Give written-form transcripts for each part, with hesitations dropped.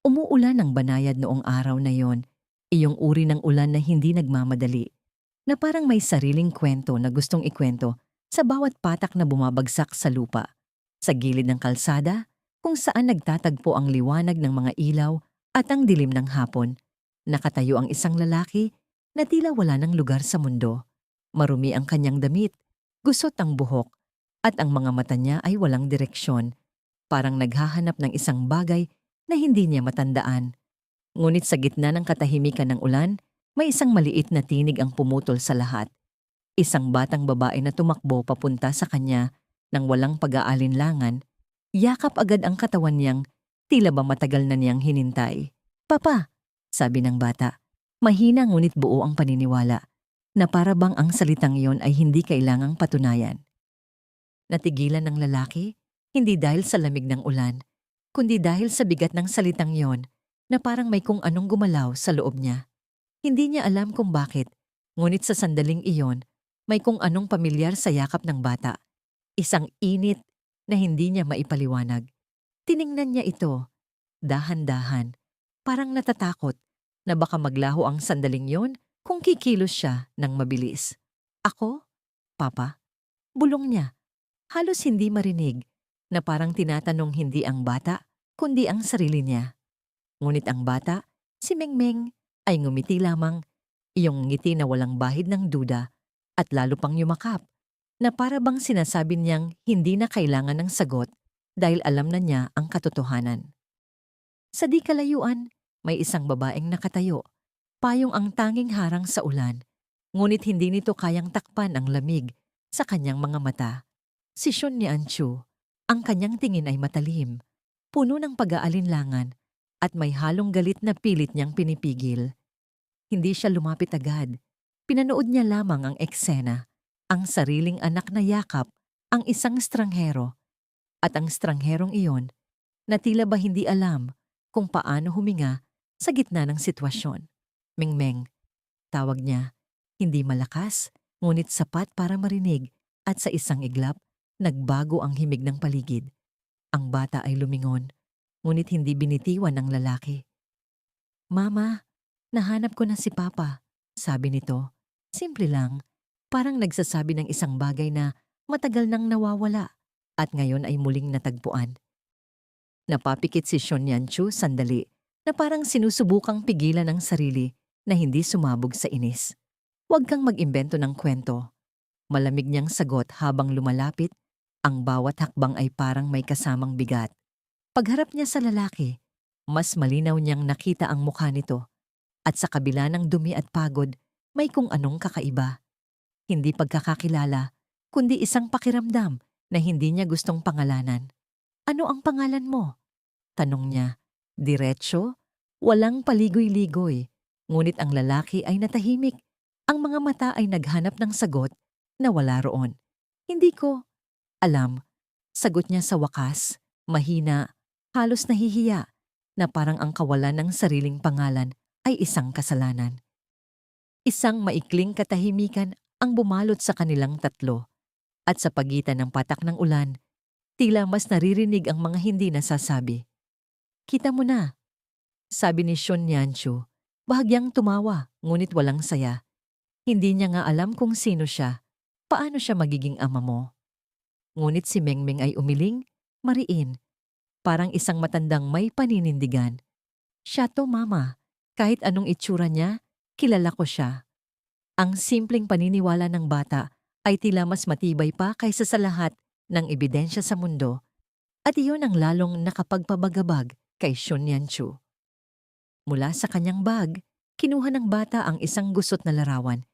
Umuulan ng banayad noong araw na yon, iyong uri ng ulan na hindi nagmamadali, na parang may sariling kwento na gustong ikwento sa bawat patak na bumabagsak sa lupa. Sa gilid ng kalsada, kung saan nagtatagpo ang liwanag ng mga ilaw at ang dilim ng hapon, nakatayo ang isang lalaki na tila wala ng lugar sa mundo. Marumi ang kanyang damit, gusot ang buhok, at ang mga mata niya ay walang direksyon, parang naghahanap ng isang bagay na hindi niya matandaan. Ngunit sa gitna ng katahimikan ng ulan, may isang maliit na tinig ang pumutol sa lahat. Isang batang babae na tumakbo papunta sa kanya nang walang pag-aalinlangan, yakap agad ang katawan niyang tila ba matagal na niyang hinintay. "Papa," sabi ng bata. Mahina ngunit buo ang paniniwala, na para bang ang salitang iyon ay hindi kailangang patunayan. Natigilan ng lalaki, hindi dahil sa lamig ng ulan, kundi dahil sa bigat ng salitang yon na parang may kung anong gumalaw sa loob niya. Hindi niya alam kung bakit, ngunit sa sandaling iyon, may kung anong pamilyar sa yakap ng bata. Isang init na hindi niya maipaliwanag. Tiningnan niya ito, dahan-dahan, parang natatakot na baka maglaho ang sandaling yon kung kikilos siya ng mabilis. "Ako? Papa?" Bulong niya, halos hindi marinig, na parang tinatanong hindi ang bata, kundi ang sarili niya. Ngunit ang bata, si Mengmeng, ay ngumiti lamang, iyong ngiti na walang bahid ng duda, at lalo pang yumakap, na para bang sinasabi niyang hindi na kailangan ng sagot dahil alam na niya ang katotohanan. Sa di kalayuan, may isang babaeng nakatayo, payong ang tanging harang sa ulan, ngunit hindi nito kayang takpan ang lamig sa kanyang mga mata. Si Shun Nianchu, ang kanyang tingin ay matalim, puno ng pag-aalinlangan, at may halong galit na pilit niyang pinipigil. Hindi siya lumapit agad. Pinanood niya lamang ang eksena, ang sariling anak na yakap, ang isang estranghero, at ang estrangherong iyon na tila ba hindi alam kung paano huminga sa gitna ng sitwasyon. "Mengmeng," tawag niya, hindi malakas, ngunit sapat para marinig, at sa isang iglap, nagbago ang himig ng paligid. Ang bata ay lumingon, ngunit hindi binitiwan ng lalaki. "Mama, nahanap ko na si Papa," sabi nito. Simple lang, parang nagsasabi ng isang bagay na matagal nang nawawala at ngayon ay muling natagpuan. Napapikit si Shun Yanchu sandali, na parang sinusubukang pigilan ang sarili na hindi sumabog sa inis. "Huwag kang mag-imbento ng kwento." Malamig niyang sagot habang lumalapit, ang bawat hakbang ay parang may kasamang bigat. Pagharap niya sa lalaki, mas malinaw niyang nakita ang mukha nito, at sa kabila ng dumi at pagod, may kung anong kakaiba. Hindi pagkakakilala, kundi isang pakiramdam na hindi niya gustong pangalanan. "Ano ang pangalan mo?" tanong niya. Diretso, walang paligoy-ligoy, ngunit ang lalaki ay natahimik. Ang mga mata ay naghanap ng sagot na wala roon. "Hindi ko alam," sagot niya sa wakas, mahina, halos nahihiya, na parang ang kawalan ng sariling pangalan ay isang kasalanan. Isang maikling katahimikan ang bumalot sa kanilang tatlo, at sa pagitan ng patak ng ulan, tila mas naririnig ang mga hindi nasasabi. "Kita mo na," sabi ni Shun Nianchu, bahagyang tumawa ngunit walang saya. Hindi niya nga alam kung sino siya, paano siya magiging ama mo. Ngunit si Mengmeng ay umiling, mariin, parang isang matandang may paninindigan. "Siya to, Mama. Kahit anong itsura niya, kilala ko siya." Ang simpleng paniniwala ng bata ay tila mas matibay pa kaysa sa lahat ng ebidensya sa mundo, at iyon ang lalong nakapagpabagabag kay Shun Yanchu. Mula sa kanyang bag, kinuha ng bata ang isang gusot na larawan,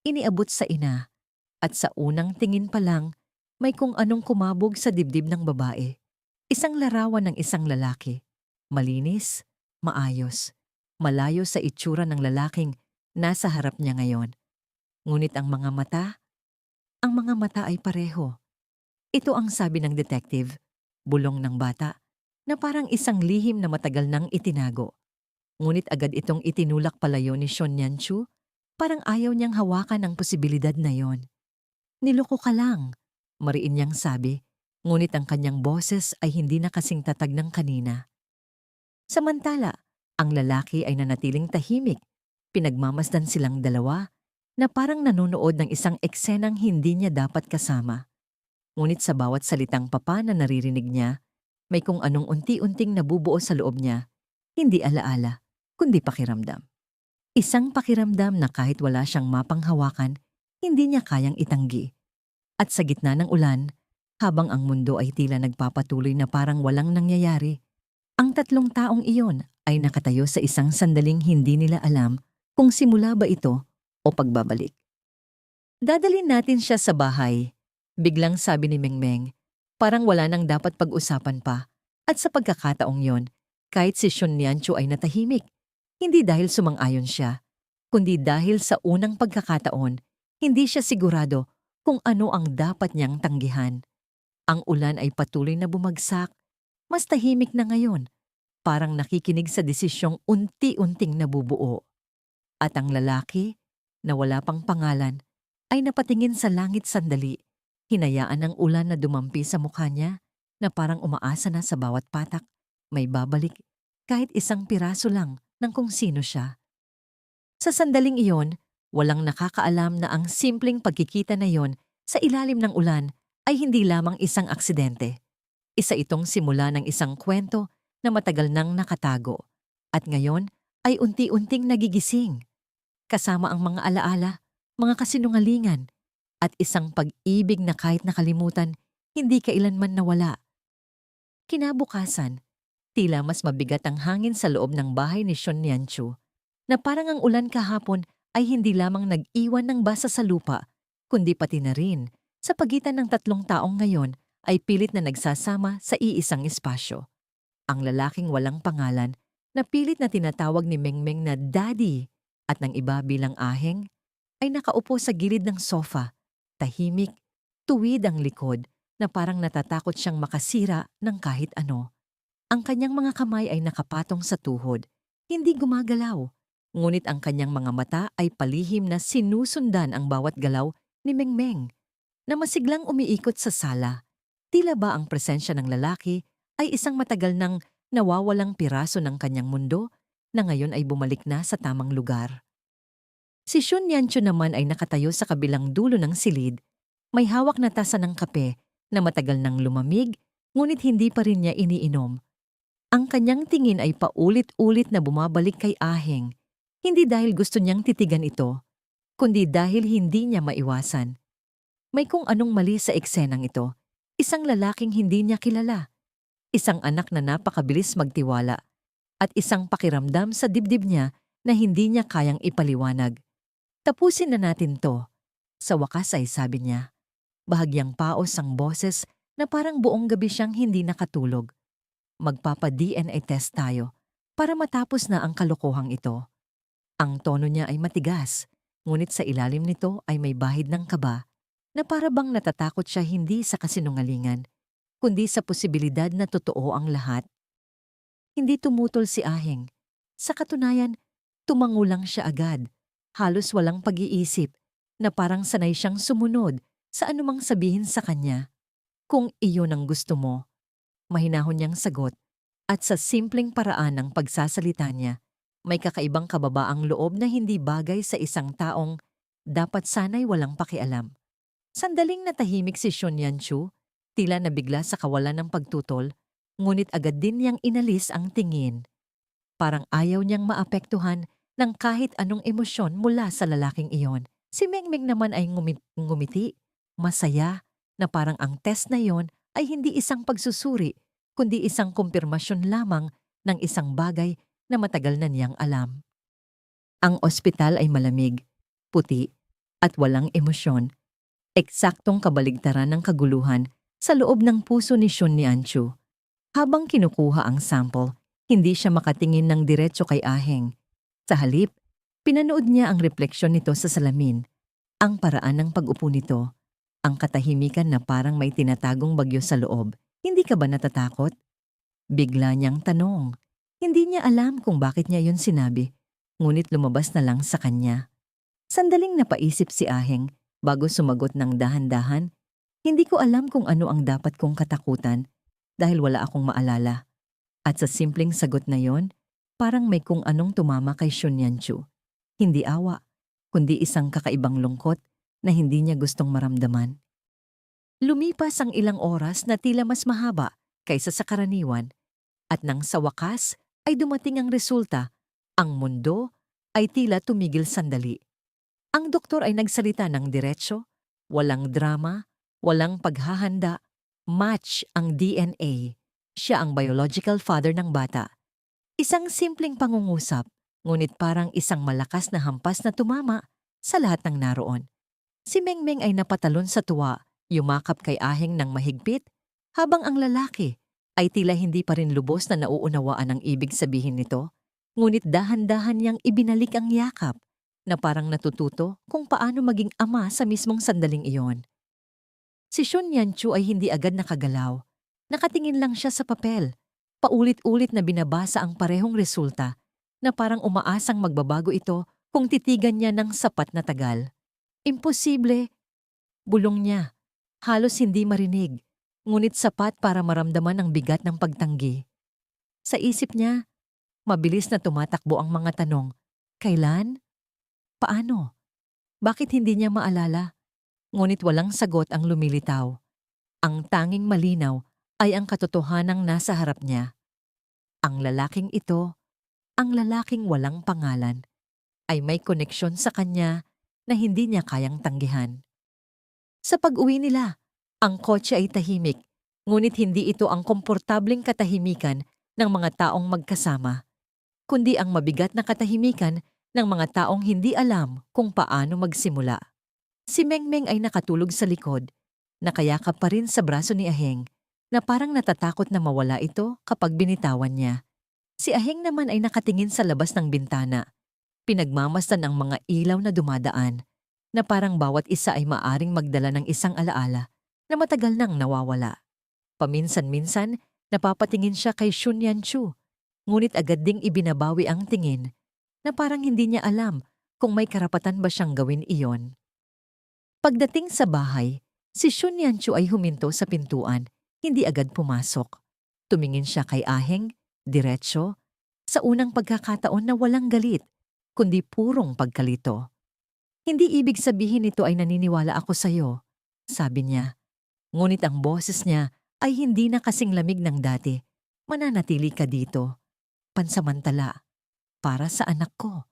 iniabot sa ina, at sa unang tingin pa lang, may kung anong kumabog sa dibdib ng babae. Isang larawan ng isang lalaki. Malinis, maayos, malayo sa itsura ng lalaking nasa harap niya ngayon. Ngunit ang mga mata ay pareho. Ito ang sabi ng detective, bulong ng bata, na parang isang lihim na matagal nang itinago. Ngunit agad itong itinulak palayo ni Shun Yanchu, parang ayaw niyang hawakan ang posibilidad na yon. "Niloko ka lang," mariin niyang sabi, ngunit ang kanyang boses ay hindi na kasing tatag ng kanina. Samantala, ang lalaki ay nanatiling tahimik. Pinagmamasdan silang dalawa na parang nanonood ng isang eksenang hindi niya dapat kasama. Ngunit sa bawat salitang papa na naririnig niya, may kung anong unti-unting nabubuo sa loob niya, hindi alaala, kundi pakiramdam. Isang pakiramdam na kahit wala siyang mapanghawakan, hindi niya kayang itanggi. At sa gitna ng ulan, habang ang mundo ay tila nagpapatuloy na parang walang nangyayari, ang tatlong taong iyon ay nakatayo sa isang sandaling hindi nila alam kung simula ba ito o pagbabalik. Dadalhin natin siya sa bahay, biglang sabi ni Mengmeng. Parang wala nang dapat pag-usapan pa. At sa pagkakataong yon, kahit si Shun Nianchu ay natahimik, hindi dahil sumang-ayon siya, kundi dahil sa unang pagkakataon, hindi siya sigurado kung ano ang dapat niyang tanggihan. Ang ulan ay patuloy na bumagsak, mas tahimik na ngayon, parang nakikinig sa desisyong unti-unting nabubuo. At ang lalaki, na wala pang pangalan, ay napatingin sa langit sandali, hinayaan ang ulan na dumampi sa mukha niya na parang umaasa na sa bawat patak, may babalik kahit isang piraso lang ng kung sino siya. Sa sandaling iyon, walang nakakaalam na ang simpleng pagkikita na yon sa ilalim ng ulan ay hindi lamang isang aksidente. Isa itong simula ng isang kwento na matagal nang nakatago at ngayon ay unti-unting nagigising. Kasama ang mga alaala, mga kasinungalingan, at isang pag-ibig na kahit nakalimutan, hindi kailanman nawala. Kinabukasan, tila mas mabigat ang hangin sa loob ng bahay ni Shun Nianchu, na parang ang ulan kahapon ay hindi lamang nag-iwan ng basa sa lupa, kundi pati na rin, sa pagitan ng tatlong taong ngayon, ay pilit na nagsasama sa iisang espasyo. Ang lalaking walang pangalan, na pilit na tinatawag ni Mengmeng na Daddy, at ng iba bilang Aheng, ay nakaupo sa gilid ng sofa, tahimik, tuwid ang likod na parang natatakot siyang makasira ng kahit ano. Ang kanyang mga kamay ay nakapatong sa tuhod, hindi gumagalaw, ngunit ang kanyang mga mata ay palihim na sinusundan ang bawat galaw ni Mengmeng, na masiglang umiikot sa sala. Tila ba ang presensya ng lalaki ay isang matagal nang nawawalang piraso ng kanyang mundo na ngayon ay bumalik na sa tamang lugar. Si Shun Yancho naman ay nakatayo sa kabilang dulo ng silid, may hawak na tasa ng kape na matagal nang lumamig, ngunit hindi pa rin niya iniinom. Ang kanyang tingin ay paulit-ulit na bumabalik kay Aheng, hindi dahil gusto niyang titigan ito, kundi dahil hindi niya maiwasan. May kung anong mali sa eksenang ito, isang lalaking hindi niya kilala, isang anak na napakabilis magtiwala, at isang pakiramdam sa dibdib niya na hindi niya kayang ipaliwanag. Tapusin na natin to. Sa wakas ay sabi niya. Bahagyang paos ang boses na parang buong gabi siyang hindi nakatulog. Magpapa-DNA test tayo para matapos na ang kalokohang ito. Ang tono niya ay matigas, ngunit sa ilalim nito ay may bahid ng kaba na para bang natatakot siya hindi sa kasinungalingan, kundi sa posibilidad na totoo ang lahat. Hindi tumutol si Aheng. Sa katunayan, tumango lang siya agad, halos walang pag-iisip, na parang sanay siyang sumunod sa anumang sabihin sa kanya. Kung iyon ang gusto mo, mahinahon niyang sagot, at sa simpleng paraan ng pagsasalita niya, may kakaibang kababaang loob na hindi bagay sa isang taong dapat sana'y walang pakialam. Sandaling natahimik si Shun Yanchu, tila nabigla sa kawalan ng pagtutol, ngunit agad din niyang inalis ang tingin. Parang ayaw niyang maapektuhan ng kahit anong emosyon mula sa lalaking iyon. Si Mengmeng naman ay ngumiti, masaya, na parang ang test na iyon ay hindi isang pagsusuri, kundi isang kumpirmasyon lamang ng isang bagay na matagal na niyang alam. Ang ospital ay malamig, puti, at walang emosyon. Eksaktong kabaligtaran ng kaguluhan sa loob ng puso ni Shun Nianchu. Habang kinukuha ang sample, hindi siya makatingin ng diretso kay Aheng. Sa halip, pinanood niya ang refleksyon nito sa salamin, ang paraan ng pag-upo nito, ang katahimikan na parang may tinatagong bagyo sa loob. Hindi ka ba natatakot? Bigla niyang tanong. Hindi niya alam kung bakit niya yun sinabi, ngunit lumabas na lang sa kanya. Sandaling napaisip si Aheng bago sumagot ng dahan-dahan. Hindi ko alam kung ano ang dapat kong katakutan dahil wala akong maalala. At sa simpleng sagot na yon, parang may kung anong tumama kay Shunyanchu. Hindi awa, kundi isang kakaibang lungkot na hindi niya gustong maramdaman. Lumipas ang ilang oras na tila mas mahaba kaysa sa karaniwan at nang sa wakas ay dumating ang resulta, ang mundo ay tila tumigil sandali. Ang doktor ay nagsalita ng diretso, walang drama, walang paghahanda, match ang DNA. Siya ang biological father ng bata. Isang simpleng pangungusap, ngunit parang isang malakas na hampas na tumama sa lahat ng naroon. Si Mengmeng ay napatalon sa tuwa, yumakap kay Aheng ng mahigpit, habang ang lalaki ay tila hindi pa rin lubos na nauunawaan ang ibig sabihin nito, ngunit dahan-dahan niyang ibinalik ang yakap na parang natututo kung paano maging ama sa mismong sandaling iyon. Si Shunyanchu ay hindi agad nakagalaw. Nakatingin lang siya sa papel. Paulit-ulit na binabasa ang parehong resulta na parang umaasang magbabago ito kung titigan niya ng sapat na tagal. Imposible, bulong niya. Halos hindi marinig, ngunit sapat para maramdaman ang bigat ng pagtanggi. Sa isip niya, mabilis na tumatakbo ang mga tanong. Kailan? Paano? Bakit hindi niya maalala? Ngunit walang sagot ang lumilitaw. Ang tanging malinaw ay ang katotohanang nasa harap niya. Ang lalaking ito, ang lalaking walang pangalan, ay may koneksyon sa kanya na hindi niya kayang tanggihan. Sa pag-uwi nila, ang kotse ay tahimik, ngunit hindi ito ang komportableng katahimikan ng mga taong magkasama, kundi ang mabigat na katahimikan ng mga taong hindi alam kung paano magsimula. Si Mengmeng ay nakatulog sa likod, nakayakap pa rin sa braso ni Aheng, na parang natatakot na mawala ito kapag binitawan niya. Si Aheng naman ay nakatingin sa labas ng bintana, pinagmamasdan ang mga ilaw na dumadaan, na parang bawat isa ay maaring magdala ng isang alaala na matagal nang nawawala. Paminsan-minsan, napapatingin siya kay Shunyanchu, ngunit agad ding ibinabawi ang tingin, na parang hindi niya alam kung may karapatan ba siyang gawin iyon. Pagdating sa bahay, si Shunyanchu ay huminto sa pintuan, hindi agad pumasok. Tumingin siya kay Aheng, diretso, sa unang pagkakataon na walang galit, kundi purong pagkalito. Hindi ibig sabihin nito ay naniniwala ako sa'yo, sabi niya. Ngunit ang boses niya ay hindi na kasing lamig ng dati. Mananatili ka dito. Pansamantala. Para sa anak ko.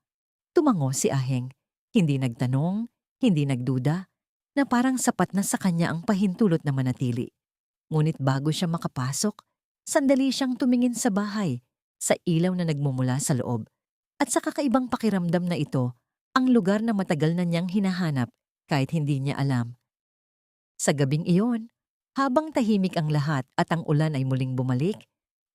Tumango si Aheng. Hindi nagtanong, hindi nagduda, na parang sapat na sa kanya ang pahintulot na manatili. Ngunit bago siya makapasok, sandali siyang tumingin sa bahay, sa ilaw na nagmumula sa loob. At sa kakaibang pakiramdam na ito, ang lugar na matagal na niyang hinahanap kahit hindi niya alam. Sa gabing iyon, habang tahimik ang lahat at ang ulan ay muling bumalik,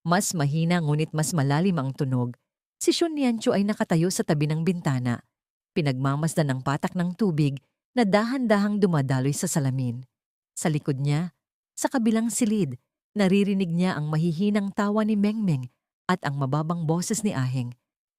mas mahina ngunit mas malalim ang tunog, si Shunyanchu ay nakatayo sa tabi ng bintana, pinagmamasdan ng patak ng tubig na dahan-dahang dumadaloy sa salamin. Sa likod niya, sa kabilang silid, naririnig niya ang mahihinang tawa ni Mengmeng at ang mababang boses ni Aheng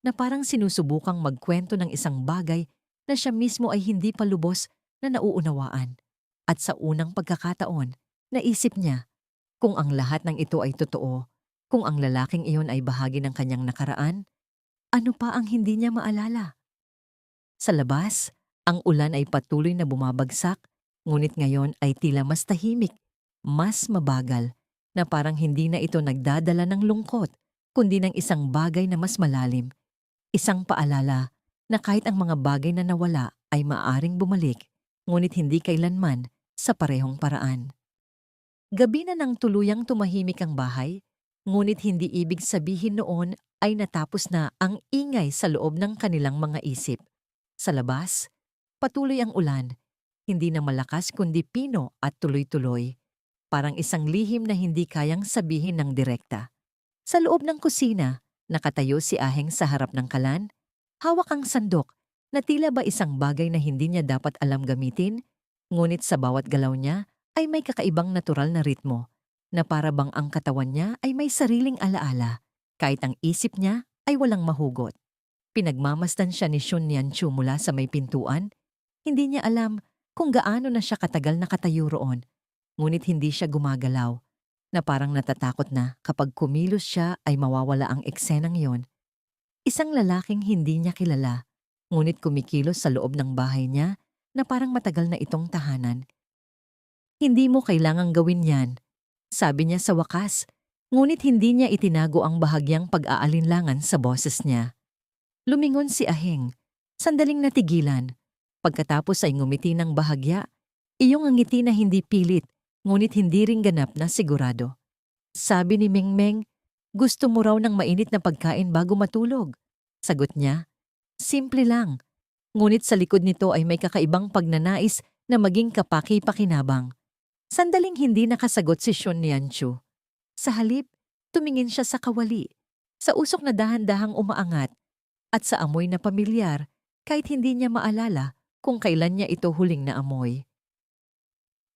na parang sinusubukang magkwento ng isang bagay na siya mismo ay hindi pa lubos na nauunawaan. At sa unang pagkakataon, naisip niya kung ang lahat ng ito ay totoo, kung ang lalaking iyon ay bahagi ng kanyang nakaraan, ano pa ang hindi niya maalala? Sa labas, ang ulan ay patuloy na bumabagsak, ngunit ngayon ay tila mas tahimik, mas mabagal, na parang hindi na ito nagdadala ng lungkot, kundi ng isang bagay na mas malalim. Isang paalala na kahit ang mga bagay na nawala ay maaring bumalik, ngunit hindi kailanman sa parehong paraan. Gabi na nang tuluyang tumahimik ang bahay, ngunit hindi ibig sabihin noon ay natapos na ang ingay sa loob ng kanilang mga isip. Sa labas, patuloy ang ulan, hindi na malakas kundi pino at tuloy-tuloy. Parang isang lihim na hindi kayang sabihin ng direkta. Sa loob ng kusina, nakatayo si Aheng sa harap ng kalan, hawak ang sandok na tila ba isang bagay na hindi niya dapat alam gamitin, ngunit sa bawat galaw niya ay may kakaibang natural na ritmo, na para bang ang katawan niya ay may sariling alaala, kahit ang isip niya ay walang mahugot. Pinagmamasdan siya ni Shunyanchu mula sa may pintuan, hindi niya alam kung gaano na siya katagal nakatayo roon, ngunit hindi siya gumagalaw. na parang natatakot na kapag kumilos siya ay mawawala ang eksenang yon. Isang lalaking hindi niya kilala, ngunit kumikilos sa loob ng bahay niya na parang matagal na itong tahanan. Hindi mo kailangang gawin yan, sabi niya sa wakas, ngunit hindi niya itinago ang bahagyang pag-aalinlangan sa boses niya. Lumingon si Aheng, sandaling natigilan. Pagkatapos ay ngumiti ng bahagya, iyong ang ngiti na hindi pilit, ngunit hindi ring ganap na sigurado. Sabi ni Mengmeng, gusto mo raw ng mainit na pagkain bago matulog. Sagot niya, simple lang. Ngunit sa likod nito ay may kakaibang pagnanais na maging kapaki-pakinabang. Sandaling hindi nakasagot si Shun Nianchu. Sa halip, tumingin siya sa kawali, sa usok na dahan-dahang umaangat, at sa amoy na pamilyar kahit hindi niya maalala kung kailan niya ito huling naamoy.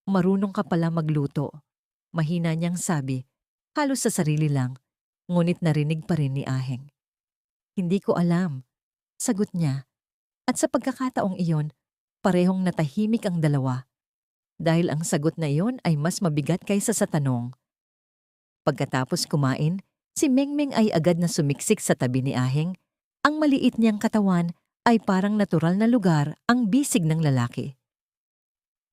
Marunong ka pala magluto, mahina niyang sabi, halos sa sarili lang, ngunit narinig pa rin ni Aheng. Hindi ko alam, sagot niya, at sa pagkakataong iyon, parehong natahimik ang dalawa. Dahil ang sagot na iyon ay mas mabigat kaysa sa tanong. Pagkatapos kumain, si Mengmeng ay agad na sumiksik sa tabi ni Aheng. Ang maliit niyang katawan ay parang natural na lugar ang bisig ng lalaki.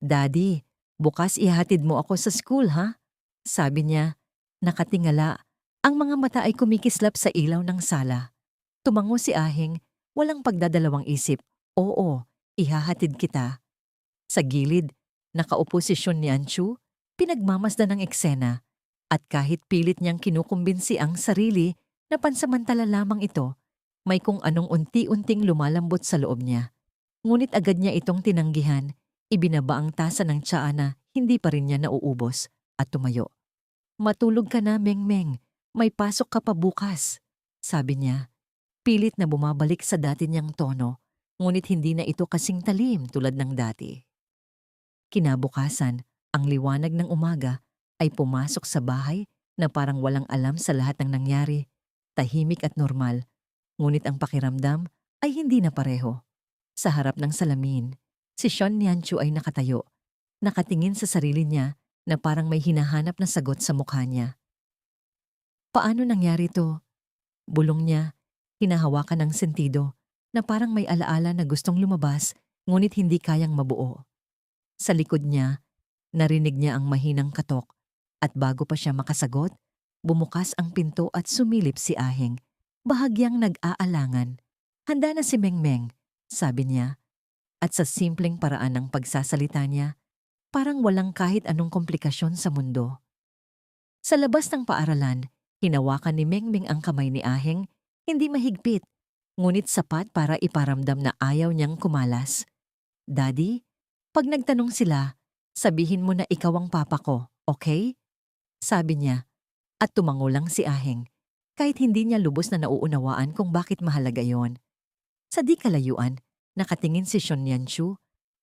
Daddy, bukas ihatid mo ako sa school, ha? Sabi niya, nakatingala. Ang mga mata ay kumikislap sa ilaw ng sala. Tumango si Aheng, walang pagdadalawang isip. Oo, ihahatid kita. Sa gilid, nakaupo si Shun Nianchu, pinagmamasdan ng eksena. At kahit pilit niyang kinukumbinsi ang sarili na pansamantala lamang ito, may kung anong unti-unting lumalambot sa loob niya. Ngunit agad niya itong tinanggihan, ibinaba ang tasa ng tsaa na hindi pa rin niya nauubos at tumayo. Matulog ka na, Mengmeng. May pasok ka pa bukas, sabi niya. Pilit na bumabalik sa dati niyang tono, ngunit hindi na ito kasing talim tulad ng dati. Kinabukasan, ang liwanag ng umaga ay pumasok sa bahay na parang walang alam sa lahat ng nangyari, tahimik at normal. Ngunit ang pakiramdam ay hindi na pareho. Sa harap ng salamin, si Shun Nianchu ay nakatayo, nakatingin sa sarili niya na parang may hinahanap na sagot sa mukha niya. Paano nangyari to? Bulong niya, hinahawakan ng sentido na parang may alaala na gustong lumabas ngunit hindi kayang mabuo. Sa likod niya, narinig niya ang mahinang katok at bago pa siya makasagot, bumukas ang pinto at sumilip si Aheng. Bahagyang nag-aalangan. Handa na si Mengmeng, sabi niya. At sa simpleng paraan ng pagsasalita niya, parang walang kahit anong komplikasyon sa mundo. Sa labas ng paaralan, hinawakan ni Mengmeng ang kamay ni Aheng, hindi mahigpit, ngunit sapat para iparamdam na ayaw niyang kumalas. Daddy, pag nagtanong sila, sabihin mo na ikaw ang papa ko, okay? Sabi niya, at tumango lang si Aheng. Kahit hindi niya lubos na nauunawaan kung bakit mahalaga yon. Sa di kalayuan, nakatingin si Shun Nianchu,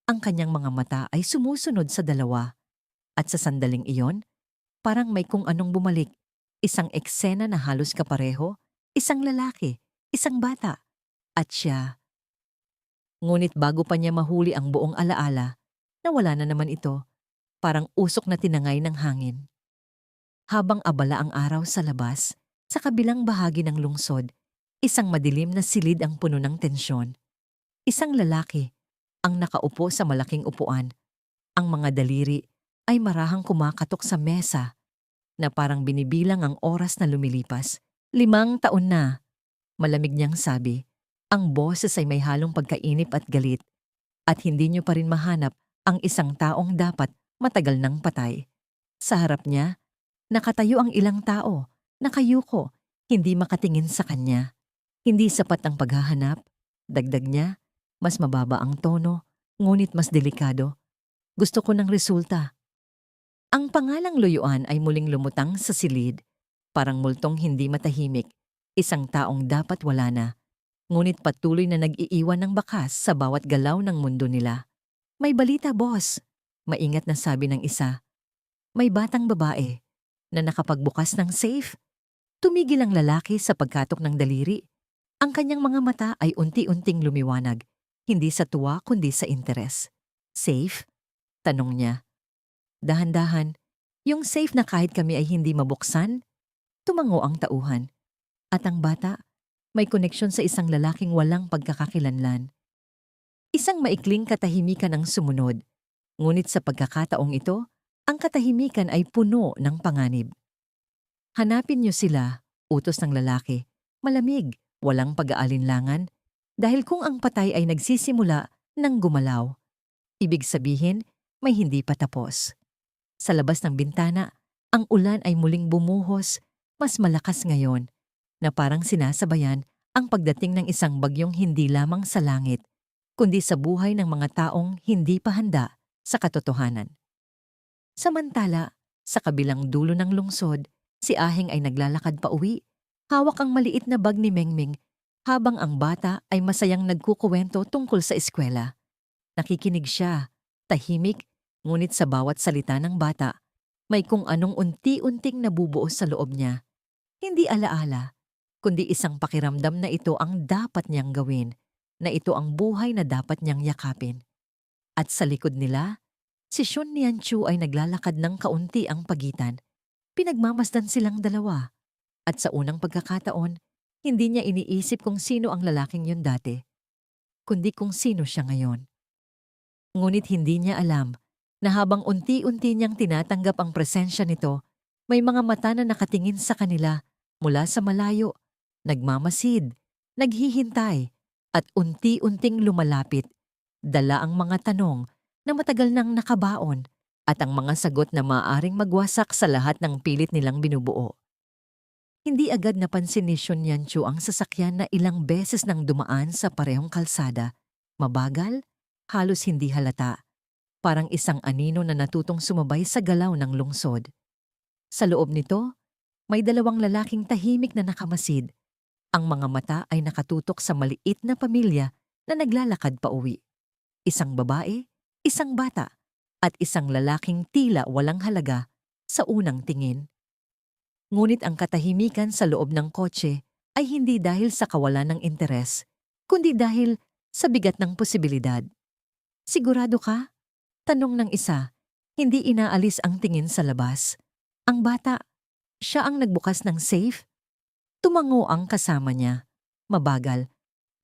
ang kanyang mga mata ay sumusunod sa dalawa. At sa sandaling iyon, parang may kung anong bumalik, isang eksena na halos kapareho, isang lalaki, isang bata, at siya. Ngunit bago pa niya mahuli ang buong alaala, nawala na naman ito, parang usok na tinangay ng hangin. Habang abala ang araw sa labas, sa kabilang bahagi ng lungsod, isang madilim na silid ang puno ng tensyon. Isang lalaki, ang nakaupo sa malaking upuan. Ang mga daliri ay marahang kumakatok sa mesa na parang binibilang ang oras na lumilipas. 5 taon na, malamig niyang sabi. Ang boses ay may halong pagkainip at galit. At hindi niyo pa rin mahanap ang isang taong dapat matagal nang patay. Sa harap niya, nakatayo ang ilang tao. Nakayuko, hindi makatingin sa kanya. Hindi sapat ang paghahanap. Dagdag niya, mas mababa ang tono, ngunit mas delikado. Gusto ko ng resulta. Ang pangalang Luyuan ay muling lumutang sa silid, parang multong hindi matahimik, isang taong dapat wala na. Ngunit patuloy na nag-iiwan ng bakas sa bawat galaw ng mundo nila. May balita, boss. Maingat na sabi ng isa. May batang babae na nakapagbukas ng safe. Tumigil ang lalaki sa pagkatok ng daliri. Ang kanyang mga mata ay unti-unting lumiwanag, hindi sa tuwa kundi sa interes. Safe? Tanong niya. Dahan-dahan, Yung safe na kahit kami ay hindi mabuksan, tumango ang tauhan. At ang bata, may koneksyon sa isang lalaking walang pagkakakilanlan. Isang maikling katahimikan ang sumunod, ngunit sa pagkakataong ito, ang katahimikan ay puno ng panganib. Hanapin niyo sila, utos ng lalaki, malamig, walang pag-aalinlangan, dahil kung ang patay ay nagsisimula ng gumalaw, ibig sabihin may hindi pa tapos. Sa labas ng bintana, ang ulan ay muling bumuhos, mas malakas ngayon, na parang sinasabayan ang pagdating ng isang bagyong hindi lamang sa langit, kundi sa buhay ng mga taong hindi pa handa sa katotohanan. Samantala, sa kabilang dulo ng lungsod, si Aheng ay naglalakad pa uwi, hawak ang maliit na bag ni Mengming, habang ang bata ay masayang nagkukuwento tungkol sa eskwela. Nakikinig siya, tahimik, ngunit sa bawat salita ng bata, may kung anong unti-unting nabubuo sa loob niya. Hindi alaala, kundi isang pakiramdam na ito ang dapat niyang gawin, na ito ang buhay na dapat niyang yakapin. At sa likod nila, si Shun Nianchu ay naglalakad ng kaunti ang pagitan. Pinagmamasdan silang dalawa. At sa unang pagkakataon, hindi niya iniisip kung sino ang lalaking yun dati, kundi kung sino siya ngayon. Ngunit hindi niya alam na habang unti-unti niyang tinatanggap ang presensya nito, may mga mata na nakatingin sa kanila mula sa malayo, nagmamasid, naghihintay, at unti-unting lumalapit. Dala ang mga tanong na matagal nang nakabaon at ang mga sagot na maaaring magwasak sa lahat ng pilit nilang binubuo. Hindi agad napansin ni Shun Yanchu ang sasakyan na ilang beses nang dumaan sa parehong kalsada. Mabagal, halos hindi halata. Parang isang anino na natutong sumabay sa galaw ng lungsod. Sa loob nito, may dalawang lalaking tahimik na nakamasid. Ang mga mata ay nakatutok sa maliit na pamilya na naglalakad pa uwi. Isang babae, isang bata, at isang lalaking tila walang halaga sa unang tingin. Ngunit ang katahimikan sa loob ng kotse ay hindi dahil sa kawalan ng interes, kundi dahil sa bigat ng posibilidad. Sigurado ka? Tanong ng isa, hindi inaalis ang tingin sa labas. Ang bata, siya ang nagbukas ng safe? Tumango ang kasama niya, mabagal,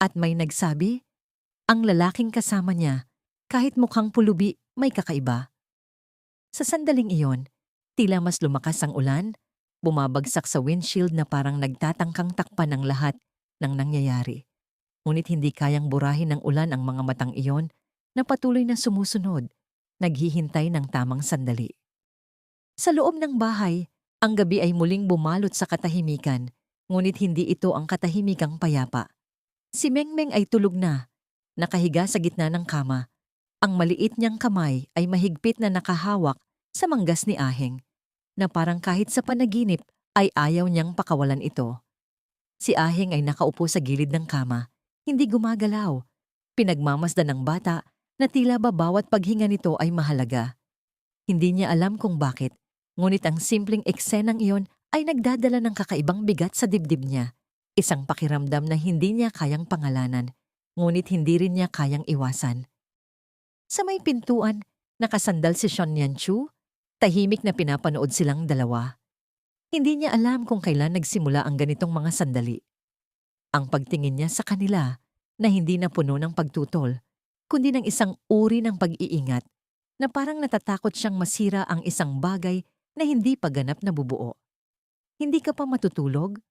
at may nagsabi, ang lalaking kasama niya, kahit mukhang pulubi, may kakaiba. Sa sandaling iyon, tila mas lumakas ang ulan, bumabagsak sa windshield na parang nagtatangkang takpan ng lahat ng nangyayari. Ngunit hindi kayang burahin ng ulan ang mga matang iyon na patuloy na sumusunod, naghihintay ng tamang sandali. Sa loob ng bahay, ang gabi ay muling bumalot sa katahimikan, ngunit hindi ito ang katahimikang payapa. Si Mengmeng ay tulog na, nakahiga sa gitna ng kama. Ang maliit niyang kamay ay mahigpit na nakahawak sa manggas ni Aheng, na parang kahit sa panaginip ay ayaw niyang pakawalan ito. Si Aheng ay nakaupo sa gilid ng kama, hindi gumagalaw. Pinagmamasdan ng bata na tila ba bawat paghinga nito ay mahalaga. Hindi niya alam kung bakit, ngunit ang simpleng eksenang iyon ay nagdadala ng kakaibang bigat sa dibdib niya. Isang pakiramdam na hindi niya kayang pangalanan, ngunit hindi rin niya kayang iwasan. Sa may pintuan, nakasandal si Shun Yanchu, tahimik na pinapanood silang dalawa. Hindi niya alam kung kailan nagsimula ang ganitong mga sandali. Ang pagtingin niya sa kanila na hindi na puno ng pagtutol, kundi ng isang uri ng pag-iingat na parang natatakot siyang masira ang isang bagay na hindi pa ganap na bubuo. Hindi ka pa matutulog?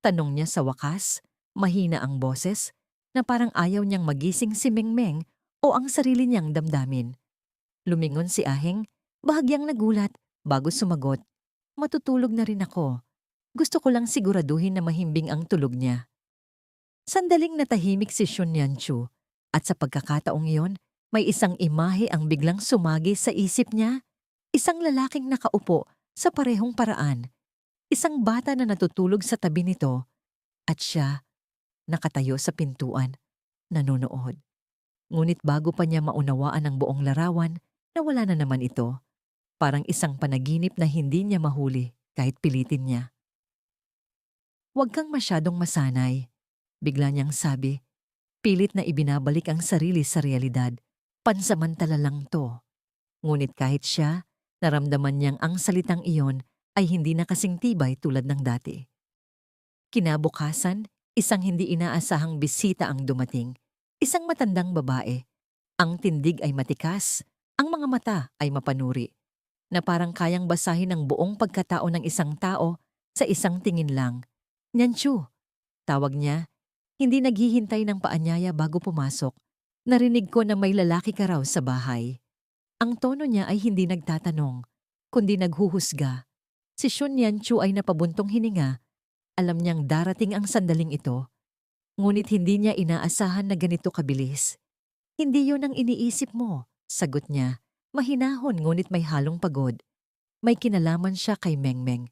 Tanong niya sa wakas, mahina ang boses, na parang ayaw niyang magising si Mengmeng o ang sarili niyang damdamin. Lumingon si Aheng, bahagyang nagulat, bago sumagot. Matutulog na rin ako. Gusto ko lang siguraduhin na mahimbing ang tulog niya. Sandaling natahimik si Shun Yanchu, at sa pagkakataong iyon, may isang imahe ang biglang sumagi sa isip niya. Isang lalaking nakaupo sa parehong paraan. Isang bata na natutulog sa tabi nito, at siya, nakatayo sa pintuan, nanonood. Ngunit bago pa niya maunawaan ang buong larawan, nawala na naman ito. Parang isang panaginip na hindi niya mahuli kahit pilitin niya. Huwag kang masyadong masanay, bigla niyang sabi. Pilit na ibinabalik ang sarili sa realidad. Pansamantala lang to. Ngunit kahit siya, Naramdaman niyang ang salitang iyon ay hindi na kasing tibay tulad ng dati. Kinabukasan, isang hindi inaasahang bisita ang dumating. Isang matandang babae. Ang tindig ay matikas, ang mga mata ay mapanuri, na parang kayang basahin ang buong pagkatao ng isang tao sa isang tingin lang. Nyanshu, tawag niya. Hindi naghihintay ng paanyaya bago pumasok. Narinig ko na may lalaki ka raw sa bahay. Ang tono niya ay hindi nagtatanong, kundi naghuhusga. Si Shun Yanchu ay napabuntong hininga. Alam niyang darating ang sandaling ito, ngunit hindi niya inaasahan na ganito kabilis. Hindi yun ang iniisip mo, sagot niya. Mahinahon ngunit may halong pagod. May kinalaman siya kay Mengmeng.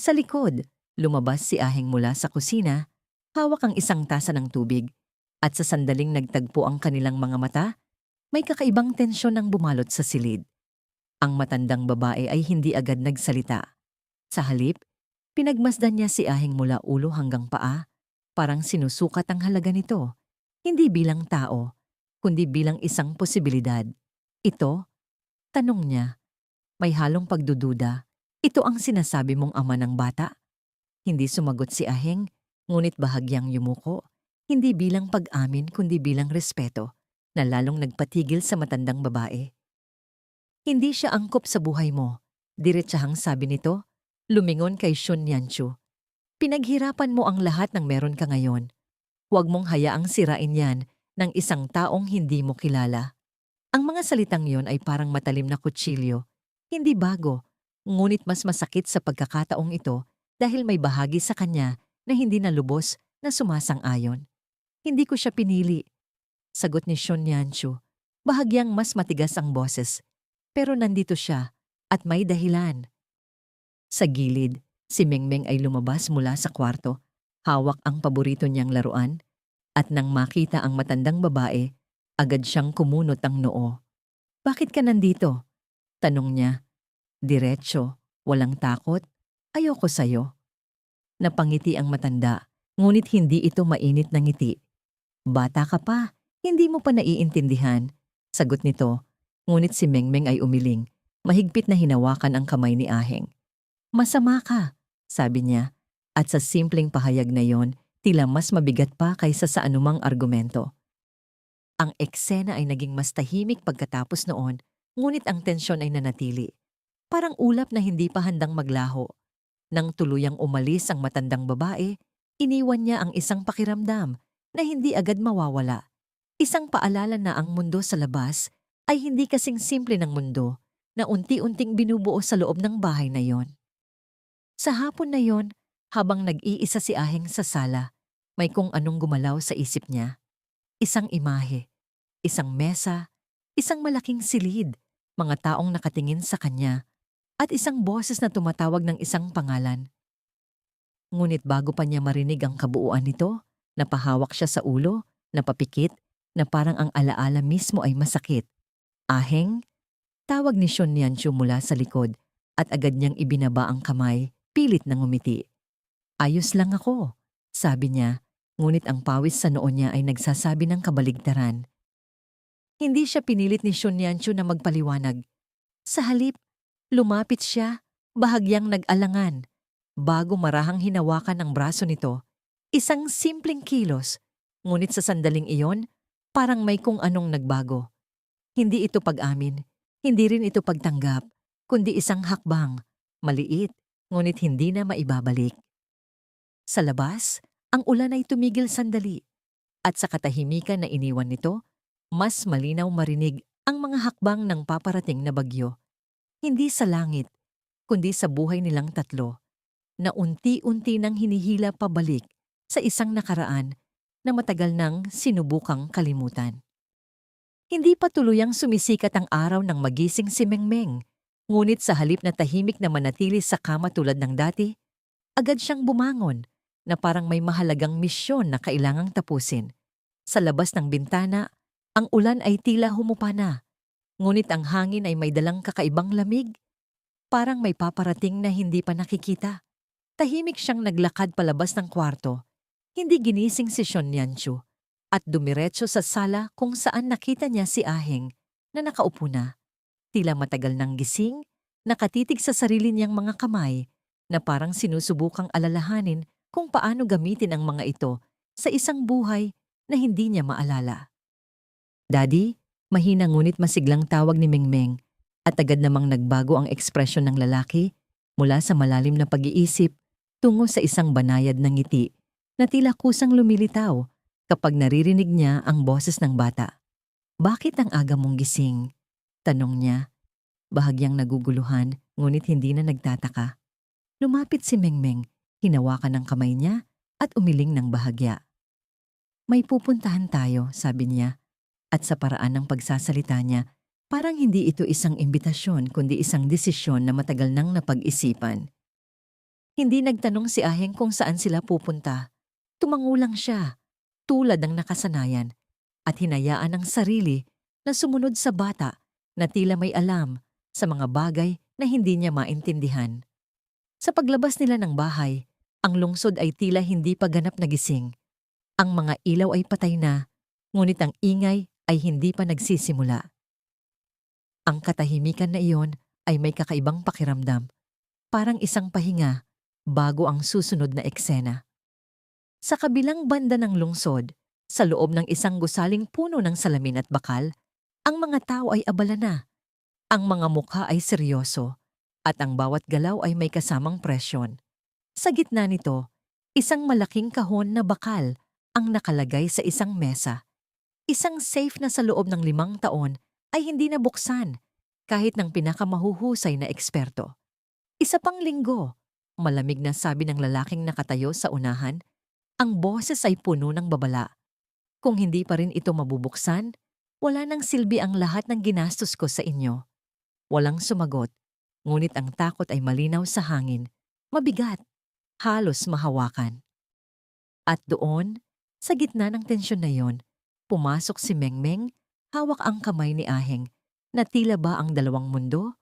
Sa likod, lumabas si Aheng mula sa kusina, hawak ang isang tasa ng tubig, at sa sandaling nagtagpo ang kanilang mga mata, may kakaibang tensyon ang bumalot sa silid. Ang matandang babae ay hindi agad nagsalita. Sa halip, pinagmasdan niya si Aheng mula ulo hanggang paa, parang sinusukat ang halaga nito, hindi bilang tao, kundi bilang isang posibilidad. Ito, tanong niya, may halong pagdududa. Ito ang sinasabi mong ama ng bata? Hindi sumagot si Aheng, ngunit bahagyang yumuko, hindi bilang pag-amin kundi bilang respeto, na lalong nagpatigil sa matandang babae. Hindi siya angkop sa buhay mo, diretsahang sabi nito, lumingon kay Shun Yanchu. Pinaghirapan mo ang lahat ng meron ka ngayon. Huwag mong hayaang sirain yan ng isang taong hindi mo kilala. Ang mga salitang yon ay parang matalim na kutsilyo, hindi bago, ngunit mas masakit sa pagkakataong ito dahil may bahagi sa kanya na hindi na lubos na sumasang-ayon. Hindi ko siya pinili, sagot ni Shun Yanchu. Bahagyang mas matigas ang boses, pero nandito siya at may dahilan. Sa gilid, si Mengmeng ay lumabas mula sa kwarto, hawak ang paborito niyang laruan, at nang makita ang matandang babae, agad siyang kumunot ang noo. Bakit ka nandito? Tanong niya. Diretso, walang takot. Ayoko sayo. Napangiti ang matanda, ngunit hindi ito mainit na ngiti. Bata ka pa, hindi mo pa naiintindihan. Sagot nito, ngunit si Mengmeng ay umiling. Mahigpit na hinawakan ang kamay ni Aheng. Masama ka, sabi niya, at sa simpleng pahayag na yon, tila mas mabigat pa kaysa sa anumang argumento. Ang eksena ay naging mas tahimik pagkatapos noon, ngunit ang tensyon ay nanatili. Parang ulap na hindi pa handang maglaho. Nang tuluyang umalis ang matandang babae, iniwan niya ang isang pakiramdam na hindi agad mawawala. Isang paalala na ang mundo sa labas ay hindi kasing simple ng mundo na unti-unting binubuo sa loob ng bahay na yon. Sa hapon na yon, habang nag-iisa si Aheng sa sala, may kung anong gumalaw sa isip niya. Isang imahe, isang mesa, isang malaking silid, mga taong nakatingin sa kanya, at isang boses na tumatawag ng isang pangalan. Ngunit bago pa niya marinig ang kabuuan nito, napahawak siya sa ulo, napapikit, na parang ang alaala mismo ay masakit. Aheng? Tawag ni Shun Yanchu mula sa likod, at agad niyang ibinaba ang kamay, pilit na ngumiti. Ayos lang ako, sabi niya, ngunit ang pawis sa noo niya ay nagsasabi ng kabaligtaran. Hindi siya pinilit ni Shun Yanchu na magpaliwanag. Sa halip, lumapit siya, bahagyang nag-alangan. Bago marahang hinawakan ang braso nito, isang simpleng kilos, ngunit sa sandaling iyon, parang may kung anong nagbago. Hindi ito pag-amin, hindi rin ito pagtanggap, kundi isang hakbang, maliit, ngunit hindi na maibabalik. Sa labas, ang ulan ay tumigil sandali, at sa katahimikan na iniwan nito, mas malinaw marinig ang mga hakbang ng paparating na bagyo. Hindi sa langit, kundi sa buhay nilang tatlo, na unti-unti nang hinihila pabalik sa isang nakaraan na matagal nang sinubukang kalimutan. Hindi pa tuluyang sumisikat ang araw nang magising si Mengmeng, ngunit sa halip na tahimik na manatili sa kama tulad ng dati, agad siyang bumangon na parang may mahalagang misyon na kailangang tapusin. Sa labas ng bintana, ang ulan ay tila humupa na, ngunit ang hangin ay may dalang kakaibang lamig. Parang may paparating na hindi pa nakikita. Tahimik siyang naglakad palabas ng kwarto. Hindi ginising si Shun Yanchu at dumiretso sa sala kung saan nakita niya si Aheng na nakaupo na. Tila matagal nang gising, nakatitig sa sarili niyang mga kamay na parang sinusubukang alalahanin kung paano gamitin ang mga ito sa isang buhay na hindi niya maalala. Daddy, mahina ngunit masiglang tawag ni Mengmeng at agad namang nagbago ang ekspresyon ng lalaki mula sa malalim na pag-iisip tungo sa isang banayad na ngiti na tila kusang lumilitaw kapag naririnig niya ang boses ng bata. Bakit ang aga mong gising? Tanong niya, bahagyang naguguluhan ngunit hindi na nagtataka. Lumapit si Mengmeng, hinawakan ang kamay niya at umiling ng bahagya. May pupuntahan tayo, sabi niya, at sa paraan ng pagsasalita niya, parang hindi ito isang imbitasyon kundi isang desisyon na matagal nang napag-isipan. Hindi nagtanong si Aheng kung saan sila pupunta. Tumango lang siya, tulad ng nakasanayan, at hinayaan ang sarili na sumunod sa bata na tila may alam sa mga bagay na hindi niya maintindihan. Sa paglabas nila ng bahay, ang lungsod ay tila hindi pa ganap na gising. Ang mga ilaw ay patay na, ngunit ang ingay ay hindi pa nagsisimula. Ang katahimikan na iyon ay may kakaibang pakiramdam, parang isang pahinga bago ang susunod na eksena. Sa kabilang banda ng lungsod, sa loob ng isang gusaling puno ng salamin at bakal, ang mga tao ay abala na. Ang mga mukha ay seryoso, at ang bawat galaw ay may kasamang presyon. Sa gitna nito, isang malaking kahon na bakal ang nakalagay sa isang mesa. Isang safe na sa loob ng 5 taon ay hindi nabuksan kahit ng pinakamahuhusay na eksperto. Isa pang linggo, malamig na sabi ng lalaking nakatayo sa unahan, ang boses ay puno ng babala. Kung hindi pa rin ito mabubuksan, wala nang silbi ang lahat ng ginastos ko sa inyo. Walang sumagot, ngunit ang takot ay malinaw sa hangin, mabigat, halos mahawakan. At doon, sa gitna ng tensyon na yon, pumasok si Mengmeng, hawak ang kamay ni Aheng, na tila ba ang dalawang mundo,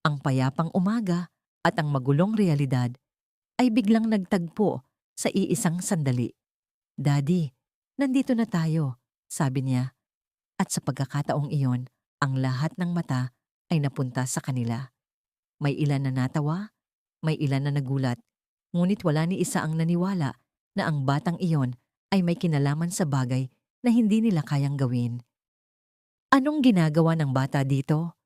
ang payapang umaga at ang magulong realidad, ay biglang nagtagpo sa iisang sandali. Daddy, nandito na tayo, sabi niya. At sa pagkakataong iyon, ang lahat ng mata ay napunta sa kanila. May ilan na natawa, may ilan na nagulat, ngunit wala ni isa ang naniwala na ang batang iyon ay may kinalaman sa bagay na hindi nila kayang gawin. Anong ginagawa ng bata dito?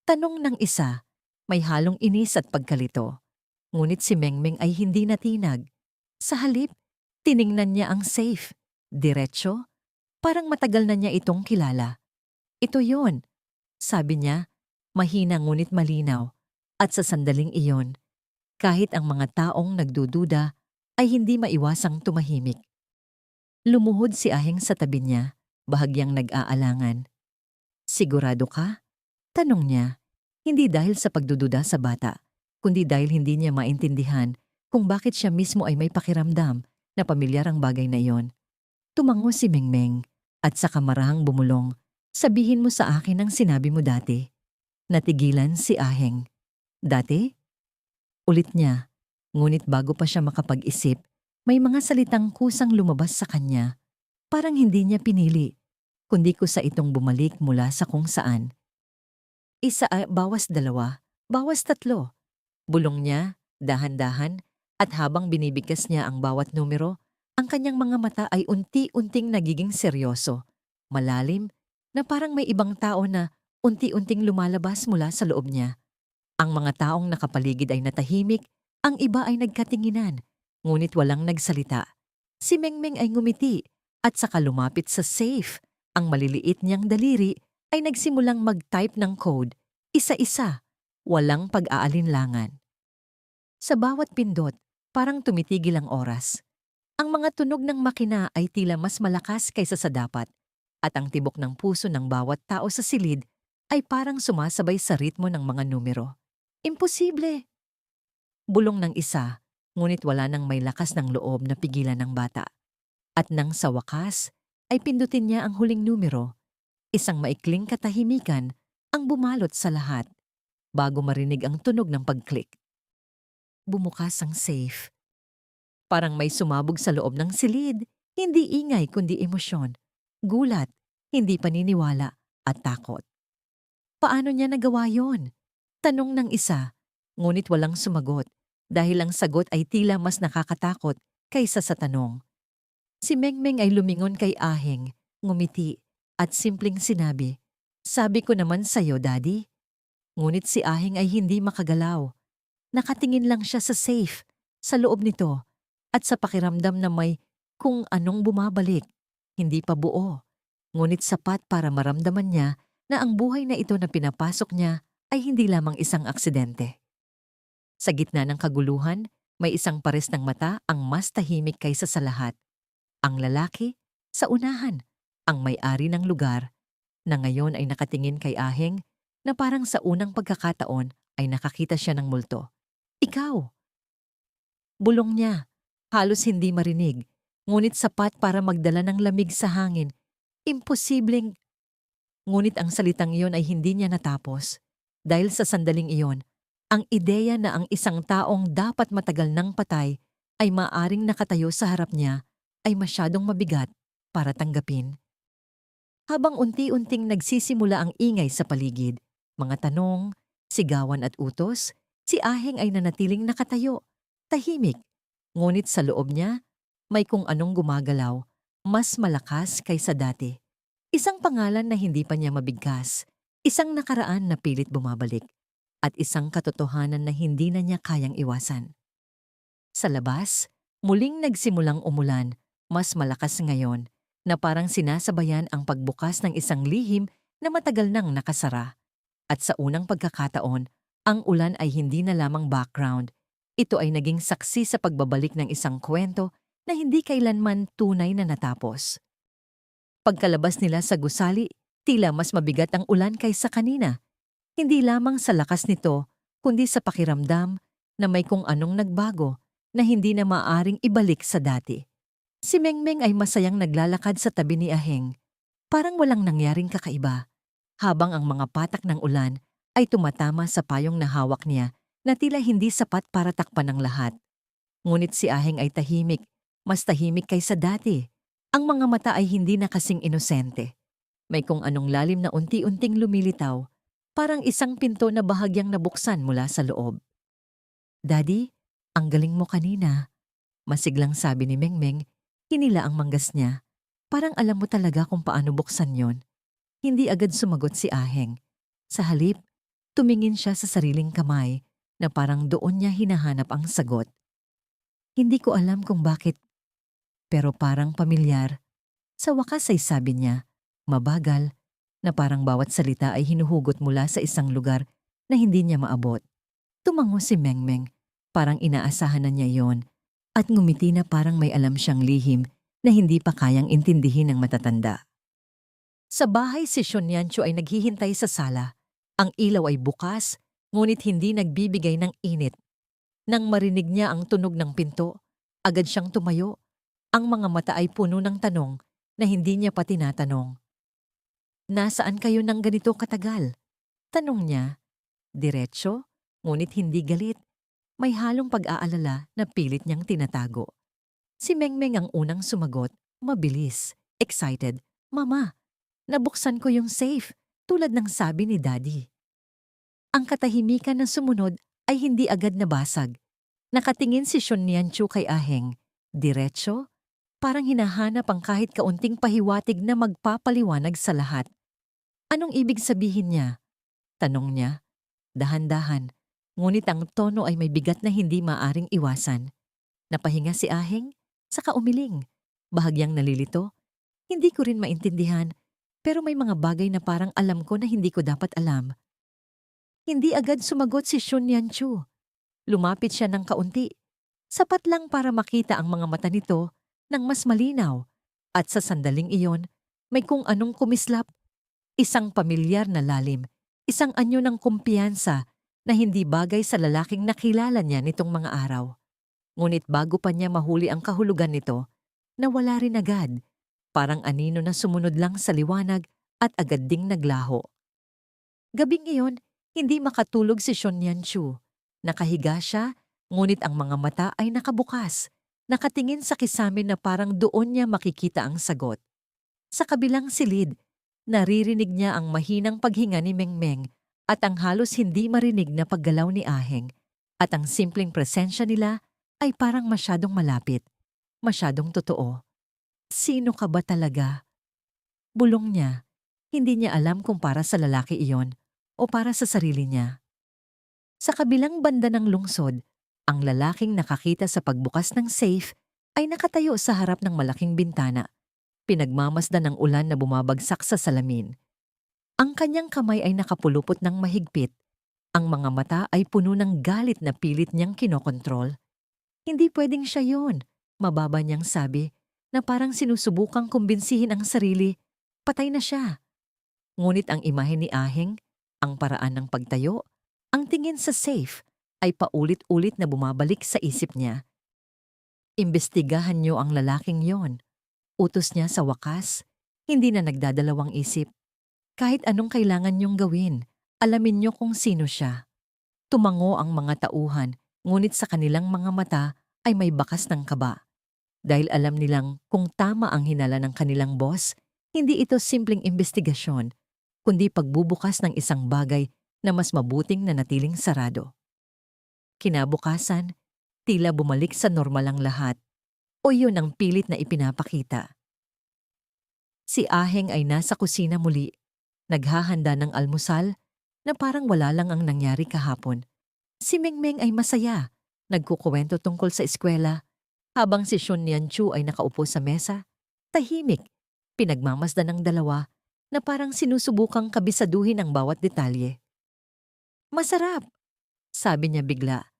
Tanong ng isa, may halong inis at pagkalito. Ngunit si Mengmeng ay hindi natinag. Sa halip, tiningnan niya ang safe, diretso, parang matagal na niya itong kilala. Ito yon, sabi niya, mahina ngunit malinaw, at sa sandaling iyon, kahit ang mga taong nagdududa ay hindi maiwasang tumahimik. Lumuhod si Aheng sa tabi niya, bahagyang nag-aalangan. Sigurado ka? Tanong niya, hindi dahil sa pagdududa sa bata, kundi dahil hindi niya maintindihan kung bakit siya mismo ay may pakiramdam na pamilyar ang bagay na iyon. Tumango si Mengmeng at sa kamarahang bumulong, sabihin mo sa akin ang sinabi mo dati. Natigilan si Aheng. Dati? Ulit niya, ngunit bago pa siya makapag-isip, may mga salitang kusang lumabas sa kanya. Parang hindi niya pinili, kundi kusa itong bumalik mula sa kung saan. Bawas 2, bawas 3. Bulong niya, dahan-dahan, at habang binibigkas niya ang bawat numero, ang kanyang mga mata ay unti-unting nagiging seryoso, malalim, na parang may ibang tao na unti-unting lumalabas mula sa loob niya. Ang mga taong nakapaligid ay natahimik, ang iba ay nagkatinginan, ngunit walang nagsalita. Si Mengmeng ay ngumiti at saka lumapit sa safe. Ang maliliit niyang daliri ay nagsimulang mag-type ng code, isa-isa, walang pag-aalinlangan. Sa bawat pindot, parang tumitigil ang oras. Ang mga tunog ng makina ay tila mas malakas kaysa sa dapat, at ang tibok ng puso ng bawat tao sa silid ay parang sumasabay sa ritmo ng mga numero. Imposible! Bulong ng isa, ngunit wala nang may lakas ng loob na pigilan ng bata. At nang sa wakas, ay pindutin niya ang huling numero. Isang maikling katahimikan ang bumalot sa lahat, bago marinig ang tunog ng pag-click. Bumukas ang safe. Parang may sumabog sa loob ng silid, hindi ingay kundi emosyon, gulat, hindi paniniwala at takot. Paano niya nagawa yon? Tanong ng isa, ngunit walang sumagot dahil ang sagot ay tila mas nakakatakot kaysa sa tanong. Si Mengmeng ay lumingon kay Aheng, ngumiti, at simpleng sinabi, "Sabi ko naman sa'yo, Daddy." Ngunit si Aheng ay hindi makagalaw. Nakatingin lang siya sa safe, sa loob nito, at sa pakiramdam na may kung anong bumabalik. Hindi pa buo, ngunit sapat para maramdaman niya na ang buhay na ito na pinapasok niya ay hindi lamang isang aksidente. Sa gitna ng kaguluhan, may isang pares ng mata ang mas tahimik kaysa sa lahat. Ang lalaki, sa unahan, ang may-ari ng lugar, na ngayon ay nakatingin kay Aheng na parang sa unang pagkakataon ay nakakita siya ng multo. "Ikaw!" Bulong niya, halos hindi marinig, ngunit sapat para magdala ng lamig sa hangin. Imposibleng. Ngunit ang salitang iyon ay hindi niya natapos. Dahil sa sandaling iyon, ang ideya na ang isang taong dapat matagal nang patay ay maaring nakatayo sa harap niya ay masyadong mabigat para tanggapin. Habang unti-unting nagsisimula ang ingay sa paligid, mga tanong, sigawan at utos, si Aheng ay nanatiling nakatayo, tahimik. Ngunit sa loob niya, may kung anong gumagalaw, mas malakas kaysa dati. Isang pangalan na hindi pa niya mabigkas, isang nakaraan na pilit bumabalik, at isang katotohanan na hindi na niya kayang iwasan. Sa labas, muling nagsimulang umulan, mas malakas ngayon, na parang sinasabayan ang pagbukas ng isang lihim na matagal nang nakasara. At sa unang pagkakataon, ang ulan ay hindi na lamang background. Ito ay naging saksi sa pagbabalik ng isang kwento na hindi kailanman tunay na natapos. Pagkalabas nila sa gusali, tila mas mabigat ang ulan kaysa kanina. Hindi lamang sa lakas nito, kundi sa pakiramdam na may kung anong nagbago na hindi na maaring ibalik sa dati. Si Mengmeng ay masayang naglalakad sa tabi ni Aheng. Parang walang nangyaring kakaiba, habang ang mga patak ng ulan ay tumatama sa payong na hawak niya na tila hindi sapat para takpan ng lahat. Ngunit si Aheng ay tahimik, mas tahimik kaysa dati. Ang mga mata ay hindi na kasing inosente. May kung anong lalim na unti-unting lumilitaw, parang isang pinto na bahagyang nabuksan mula sa loob. "Daddy, ang galing mo kanina," masiglang sabi ni Mengmeng, hinila ang manggas niya. "Parang alam mo talaga kung paano buksan yon." Hindi agad sumagot si Aheng. Sa halip, tumingin siya sa sariling kamay na parang doon niya hinahanap ang sagot. "Hindi ko alam kung bakit, pero parang pamilyar." Sa wakas ay sabi niya, mabagal, na parang bawat salita ay hinuhugot mula sa isang lugar na hindi niya maabot. Tumango si Mengmeng, parang inaasahan na niya yon, at ngumiti na parang may alam siyang lihim na hindi pa kayang intindihin ng matatanda. Sa bahay si Shunyanchu ay naghihintay sa sala. Ang ilaw ay bukas, ngunit hindi nagbibigay ng init. Nang marinig niya ang tunog ng pinto, agad siyang tumayo. Ang mga mata ay puno ng tanong na hindi niya pa tinatanong. "Nasaan kayo ng ganito katagal?" Tanong niya. Diretso, ngunit hindi galit. May halong pag-aalala na pilit niyang tinatago. Si Mengmeng ang unang sumagot, mabilis, excited. "Mama, nabuksan ko yung safe, tulad ng sabi ni Daddy." Ang katahimikan na sumunod ay hindi agad nabasag. Nakatingin si Shunyanchu kay Aheng. Diretso, parang hinahanap ang kahit kaunting pahiwatig na magpapaliwanag sa lahat. "Anong ibig sabihin niya?" Tanong niya. Dahan-dahan, ngunit ang tono ay may bigat na hindi maaring iwasan. Napahinga si Aheng, saka umiling. Bahagyang nalilito. "Hindi ko rin maintindihan, pero may mga bagay na parang alam ko na hindi ko dapat alam." Hindi agad sumagot si Shunyanchu. Lumapit siya ng kaunti. Sapat lang para makita ang mga mata nito ng mas malinaw. At sa sandaling iyon, may kung anong kumislap. Isang pamilyar na lalim, isang anyo ng kumpiyansa na hindi bagay sa lalaking nakilala niya nitong mga araw. Ngunit bago pa niya mahuli ang kahulugan nito, nawala rin agad. Parang anino na sumunod lang sa liwanag at agad ding naglaho. Gabing iyon, hindi makatulog si Shunyanchu. Nakahiga siya, ngunit ang mga mata ay nakabukas. Nakatingin sa kisame na parang doon niya makikita ang sagot. Sa kabilang silid, Naririnig niya ang mahinang paghinga ni Mengmeng at ang halos hindi marinig na paggalaw ni Aheng, at ang simpleng presensya nila ay parang masyadong malapit, masyadong totoo. Sino ka ba talaga? Bulong niya. Hindi niya alam kung para sa lalaki iyon o para sa sarili niya. Sa kabilang banda ng lungsod, ang lalaking nakakita sa pagbukas ng safe ay nakatayo sa harap ng malaking bintana, pinagmamasdan ng ulan na bumabagsak sa salamin. Ang kanyang kamay ay nakapulupot ng mahigpit, ang mga mata ay puno ng galit na pilit niyang kinokontrol. Hindi pwedeng siya yun, mababa niyang sabi, na parang sinusubukang kumbinsihin ang sarili, patay na siya. Ngunit ang imahe ni Aheng, ang paraan ng pagtayo, ang tingin sa safe, ay paulit-ulit na bumabalik sa isip niya. Imbestigahan niyo ang lalaking yon. Utos niya sa wakas, hindi na nagdadalawang isip. Kahit anong kailangan niyong gawin, alamin niyo kung sino siya. Tumango ang mga tauhan, ngunit sa kanilang mga mata ay may bakas ng kaba. Dahil alam nilang kung tama ang hinala ng kanilang boss, hindi ito simpleng investigasyon, kundi pagbubukas ng isang bagay na mas mabuting nanatiling sarado. Kinabukasan, tila bumalik sa normal ang lahat, o yun ang pilit na ipinapakita. Si Aheng ay nasa kusina muli, naghahanda ng almusal na parang wala lang ang nangyari kahapon. Si Mengmeng ay masaya, nagkukuwento tungkol sa eskwela, habang si Shun Yanchu ay nakaupo sa mesa, tahimik, pinagmamasdan ng dalawa na parang sinusubukang kabisaduhin ang bawat detalye. Masarap, sabi niya bigla.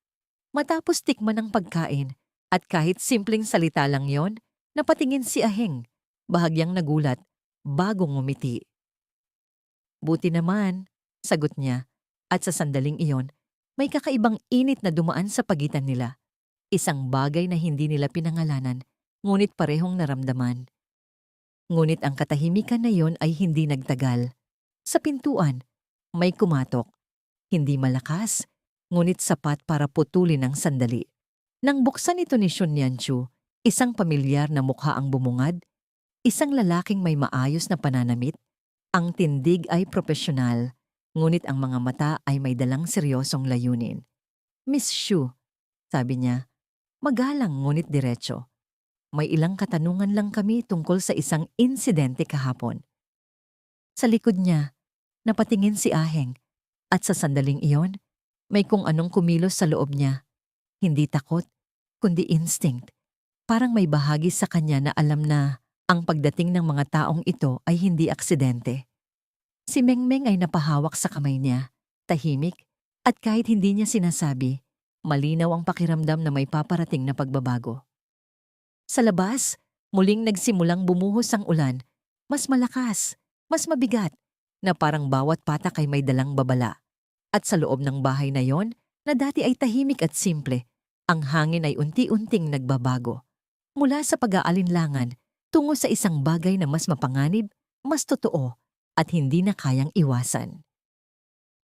Matapos tikman ng pagkain, at kahit simpleng salita lang yon, napatingin si Aheng, bahagyang nagulat, bago ngumiti. Buti naman, sagot niya, at sa sandaling iyon, may kakaibang init na dumaan sa pagitan nila. Isang bagay na hindi nila pinangalanan, ngunit parehong naramdaman. Ngunit ang katahimikan na yon ay hindi nagtagal. Sa pintuan, may kumatok. Hindi malakas, ngunit sapat para putulin ng sandali. Nang buksan ito ni Shun Yanchu, isang pamilyar na mukha ang bumungad, isang lalaking may maayos na pananamit, ang tindig ay propesyonal, ngunit ang mga mata ay may dalang seryosong layunin. Miss Shu, sabi niya, magalang ngunit diretso. May ilang katanungan lang kami tungkol sa isang insidente kahapon. Sa likod niya, napatingin si Aheng, at sa sandaling iyon, may kung anong kumilos sa loob niya. Hindi takot, kundi instinct. Parang may bahagi sa kanya na alam na ang pagdating ng mga taong ito ay hindi aksidente. Si Mengmeng ay napahawak sa kamay niya, tahimik, at kahit hindi niya sinasabi, malinaw ang pakiramdam na may paparating na pagbabago. Sa labas, muling nagsimulang bumuhos ang ulan, mas malakas, mas mabigat, na parang bawat patak ay may dalang babala. At sa loob ng bahay na yon, na dati ay tahimik at simple, ang hangin ay unti-unting nagbabago. Mula sa pag-aalinlangan, tungo sa isang bagay na mas mapanganib, mas totoo, at hindi na kayang iwasan.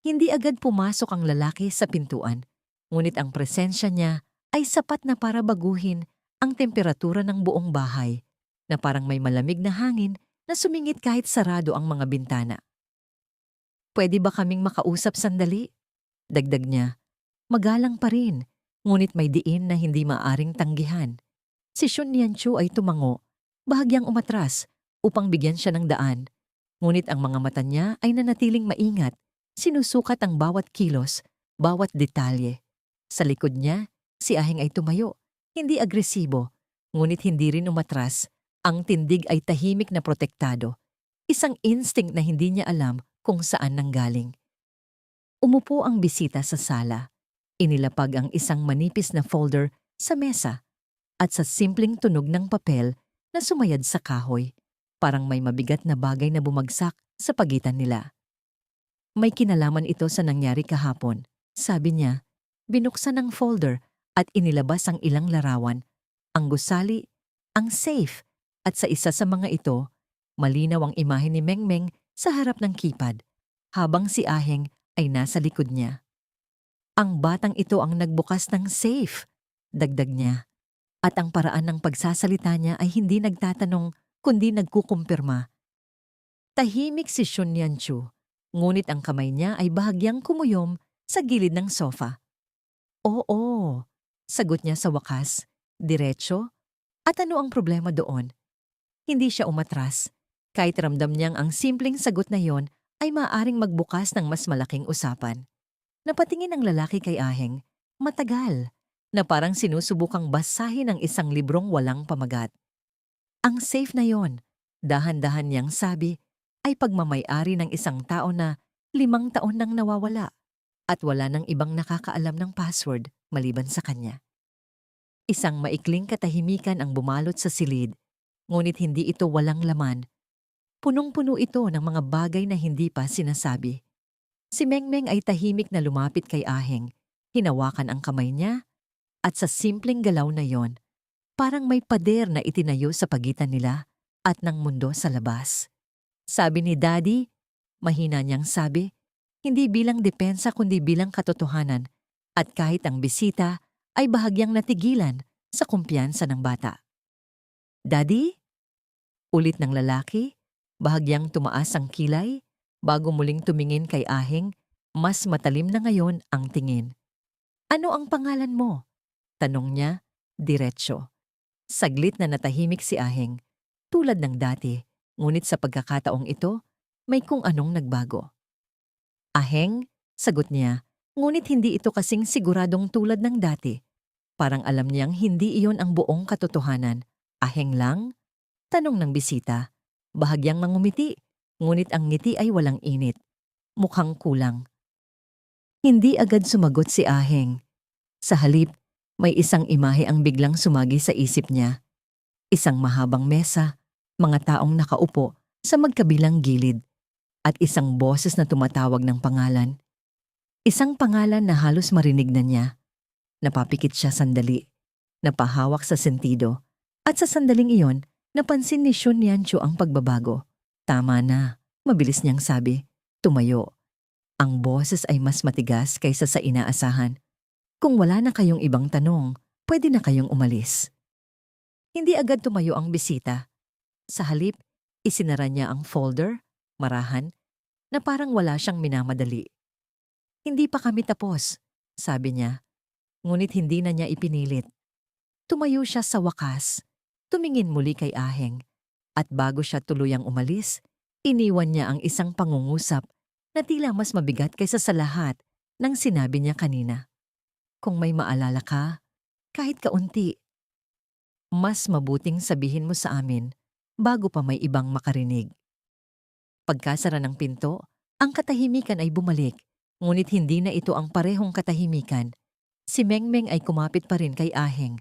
Hindi agad pumasok ang lalaki sa pintuan, ngunit ang presensya niya ay sapat na para baguhin ang temperatura ng buong bahay, na parang may malamig na hangin na sumingit kahit sarado ang mga bintana. Pwede ba kaming makausap sandali? Dagdag niya. Magalang pa rin, ngunit may diin na hindi maaring tanggihan. Si Shun Yanchu ay tumango, bahagyang umatras, upang bigyan siya ng daan. Ngunit ang mga mata niya ay nanatiling maingat, sinusukat ang bawat kilos, bawat detalye. Sa likod niya, si Aheng ay tumayo, hindi agresibo, ngunit hindi rin umatras. Ang tindig ay tahimik na protektado, isang instinct na hindi niya alam kung saan nanggaling. Umupo ang bisita sa sala. Inilapag ang isang manipis na folder sa mesa at sa simpleng tunog ng papel na sumayad sa kahoy, parang may mabigat na bagay na bumagsak sa pagitan nila. May kinalaman ito sa nangyari kahapon, sabi niya. Binuksan ang folder at inilabas ang ilang larawan, ang gusali, ang safe, at sa isa sa mga ito, malinaw ang imahe ni Mengmeng sa harap ng keypad, habang si Aheng ay nasa likod niya. Ang batang ito ang nagbukas ng safe, dagdag niya, at ang paraan ng pagsasalita niya ay hindi nagtatanong kundi nagkukumpirma. Tahimik si Shun Yanchu, ngunit ang kamay niya ay bahagyang kumuyom sa gilid ng sofa. Oo, sagot niya sa wakas, diretso. At ano ang problema doon? Hindi siya umatras. Kahit ramdam niyang ang simpleng sagot na yon ay maaaring magbukas ng mas malaking usapan. Napatingin ang lalaki kay Aheng, matagal, na parang sinusubukang basahin ang isang librong walang pamagat. Ang safe na yon, dahan-dahan niyang sabi, ay pagmamay-ari ng isang tao na 5 taon nang nawawala at wala nang ibang nakakaalam ng password maliban sa kanya. Isang maikling katahimikan ang bumalot sa silid, ngunit hindi ito walang laman. Punong-puno ito ng mga bagay na hindi pa sinasabi. Si Mengmeng ay tahimik na lumapit kay Aheng, hinawakan ang kamay niya, at sa simpleng galaw na yon, parang may pader na itinayo sa pagitan nila at ng mundo sa labas. Sabi ni Daddy, mahina niyang sabi, hindi bilang depensa kundi bilang katotohanan, at kahit ang bisita ay bahagyang natigilan sa kumpiyansa ng bata. Daddy? Ulit ng lalaki, bahagyang tumaas ang kilay, bago muling tumingin kay Aheng, mas matalim na ngayon ang tingin. Ano ang pangalan mo? Tanong niya, diretsyo. Saglit na natahimik si Aheng, tulad ng dati, ngunit sa pagkakataong ito, may kung anong nagbago. Aheng, sagot niya, ngunit hindi ito kasing siguradong tulad ng dati. Parang alam niyang hindi iyon ang buong katotohanan. Aheng lang? Tanong ng bisita. Bahagyang mangumiti, ngunit ang ngiti ay walang init. Mukhang kulang. Hindi agad sumagot si Aheng. Sa halip, may isang imahe ang biglang sumagi sa isip niya. Isang mahabang mesa, mga taong nakaupo sa magkabilang gilid, at isang boses na tumatawag ng pangalan. Isang pangalan na halos marinig na niya. Napapikit siya sandali, napahawak sa sentido, at sa sandaling iyon, napansin ni Shun Yanchu ang pagbabago. Tama na, mabilis niyang sabi. Tumayo. Ang boses ay mas matigas kaysa sa inaasahan. Kung wala na kayong ibang tanong, pwede na kayong umalis. Hindi agad tumayo ang bisita. Sa halip, isinara niya ang folder, marahan, na parang wala siyang minamadali. Hindi pa kami tapos, sabi niya. Ngunit hindi na niya ipinilit. Tumayo siya sa wakas, tumingin muli kay Aheng, at bago siya tuluyang umalis, iniwan niya ang isang pangungusap na tila mas mabigat kaysa sa lahat ng sinabi niya kanina. Kung may maalala ka, kahit kaunti, mas mabuting sabihin mo sa amin bago pa may ibang makarinig. Pagkasara ng pinto, ang katahimikan ay bumalik, ngunit hindi na ito ang parehong katahimikan. Si Mengmeng ay kumapit pa rin kay Aheng,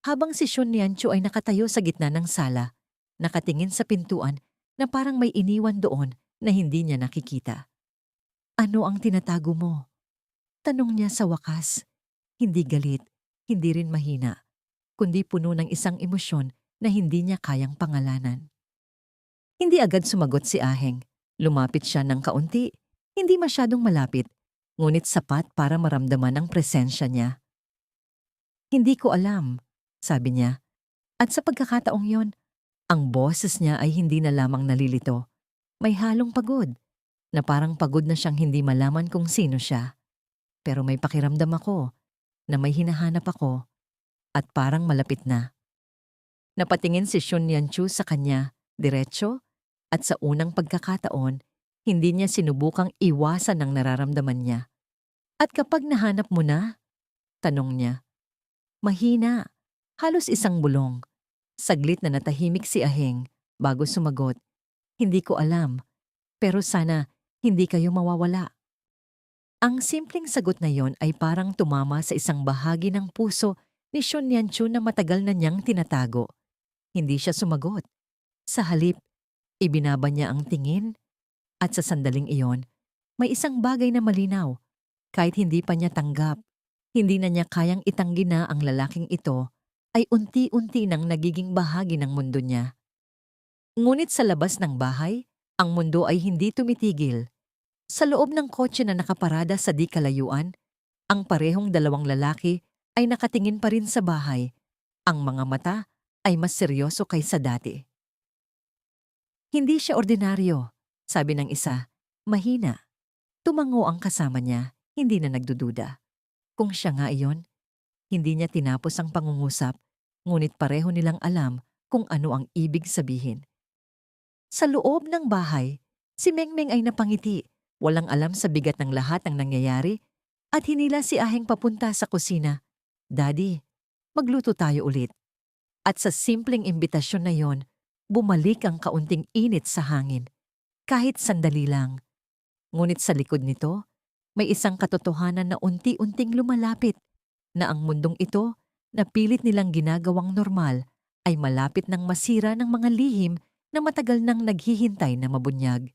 habang si Shun Yanchu ay nakatayo sa gitna ng sala, nakatingin sa pintuan na parang may iniwan doon na hindi niya nakikita. Ano ang tinatago mo? Tanong niya sa wakas. Hindi galit, hindi rin mahina, kundi puno ng isang emosyon na hindi niya kayang pangalanan. Hindi agad sumagot si Aheng. Lumapit siya ng kaunti, hindi masyadong malapit, ngunit sapat para maramdaman ang presensya niya. Hindi ko alam, sabi niya. At sa pagkakataong yon, ang boses niya ay hindi na lamang nalilito. May halong pagod, na parang pagod na siyang hindi malaman kung sino siya. Pero may pakiramdam ako na may hinahanap ako at parang malapit na. Napatingin si Shun Yanchu sa kanya, diretso, at sa unang pagkakataon, hindi niya sinubukang iwasan ang nararamdaman niya. At kapag nahanap mo na? Tanong niya. Mahina, halos isang bulong. Saglit na natahimik si Aheng bago sumagot. Hindi ko alam, pero sana hindi kayo mawawala. Ang simpleng sagot na yon ay parang tumama sa isang bahagi ng puso ni Shun Yanchu na matagal na niyang tinatago. Hindi siya sumagot. Sa halip, ibinaba niya ang tingin, at sa sandaling iyon, may isang bagay na malinaw. Kahit hindi pa niya tanggap, hindi na niya kayang itanggi na ang lalaking ito ay unti-unti nang nagiging bahagi ng mundo niya. Ngunit sa labas ng bahay, ang mundo ay hindi tumitigil. Sa loob ng kotse na nakaparada sa di kalayuan, ang parehong dalawang lalaki ay nakatingin pa rin sa bahay. Ang mga mata ay mas seryoso kaysa dati. Hindi siya ordinaryo. Sabi ng isa, mahina. Tumango ang kasama niya, hindi na nagdududa. Kung siya nga iyon, hindi niya tinapos ang pangungusap, ngunit pareho nilang alam kung ano ang ibig sabihin. Sa loob ng bahay, si Mengmeng ay napangiti, walang alam sa bigat ng lahat ng nangyayari, at hinila si Aheng papunta sa kusina. Daddy, magluto tayo ulit. At sa simpleng imbitasyon na yon, bumalik ang kaunting init sa hangin. Kahit sandali lang. Ngunit sa likod nito, may isang katotohanan na unti-unting lumalapit, na ang mundong ito, na pilit nilang ginagawang normal, ay malapit ng masira ng mga lihim na matagal nang naghihintay na mabunyag.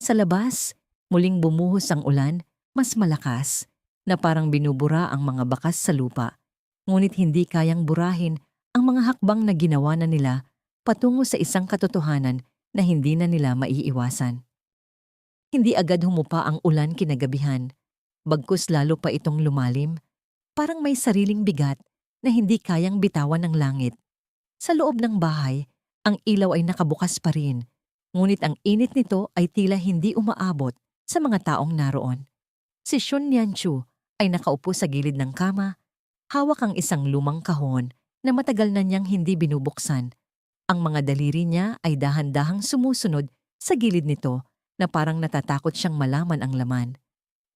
Sa labas, muling bumuhos ang ulan, mas malakas, na parang binubura ang mga bakas sa lupa. Ngunit hindi kayang burahin ang mga hakbang na ginawa na nila patungo sa isang katotohanan na hindi na nila maiiwasan. Hindi agad humupa ang ulan kinagabihan, bagkus lalo pa itong lumalim, parang may sariling bigat na hindi kayang bitawan ng langit. Sa loob ng bahay, ang ilaw ay nakabukas pa rin, ngunit ang init nito ay tila hindi umaabot sa mga taong naroon. Si Shun Nianchu ay nakaupo sa gilid ng kama, hawak ang isang lumang kahon na matagal na niyang hindi binubuksan. Ang mga daliri niya ay dahan-dahang sumusunod sa gilid nito na parang natatakot siyang malaman ang laman.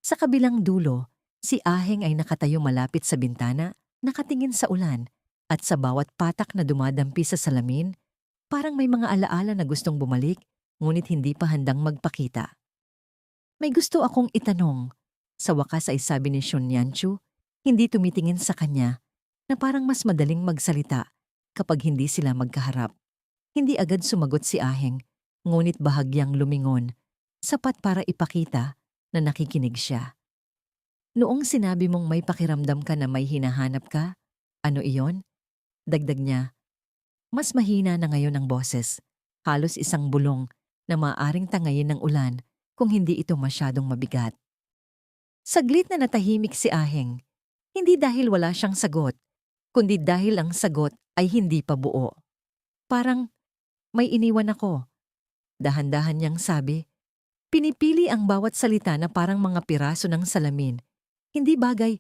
Sa kabilang dulo, si Aheng ay nakatayo malapit sa bintana, nakatingin sa ulan, at sa bawat patak na dumadampi sa salamin, parang may mga alaala na gustong bumalik, ngunit hindi pa handang magpakita. May gusto akong itanong. Sa wakas ay sabi ni Shun Nianchu, hindi tumitingin sa kanya, na parang mas madaling magsalita kapag hindi sila magkaharap. Hindi agad sumagot si Aheng, ngunit bahagyang lumingon, sapat para ipakita na nakikinig siya. Noong sinabi mong may pakiramdam ka na may hinahanap ka, ano iyon? Dagdag niya, mas mahina na ngayon ang boses, halos isang bulong na maaaring tangayin ng ulan kung hindi ito masyadong mabigat. Saglit na natahimik si Aheng, hindi dahil wala siyang sagot, kundi dahil ang sagot ay hindi pa buo. Parang, may iniwan ako. Dahan-dahan niyang sabi, pinipili ang bawat salita na parang mga piraso ng salamin. Hindi bagay,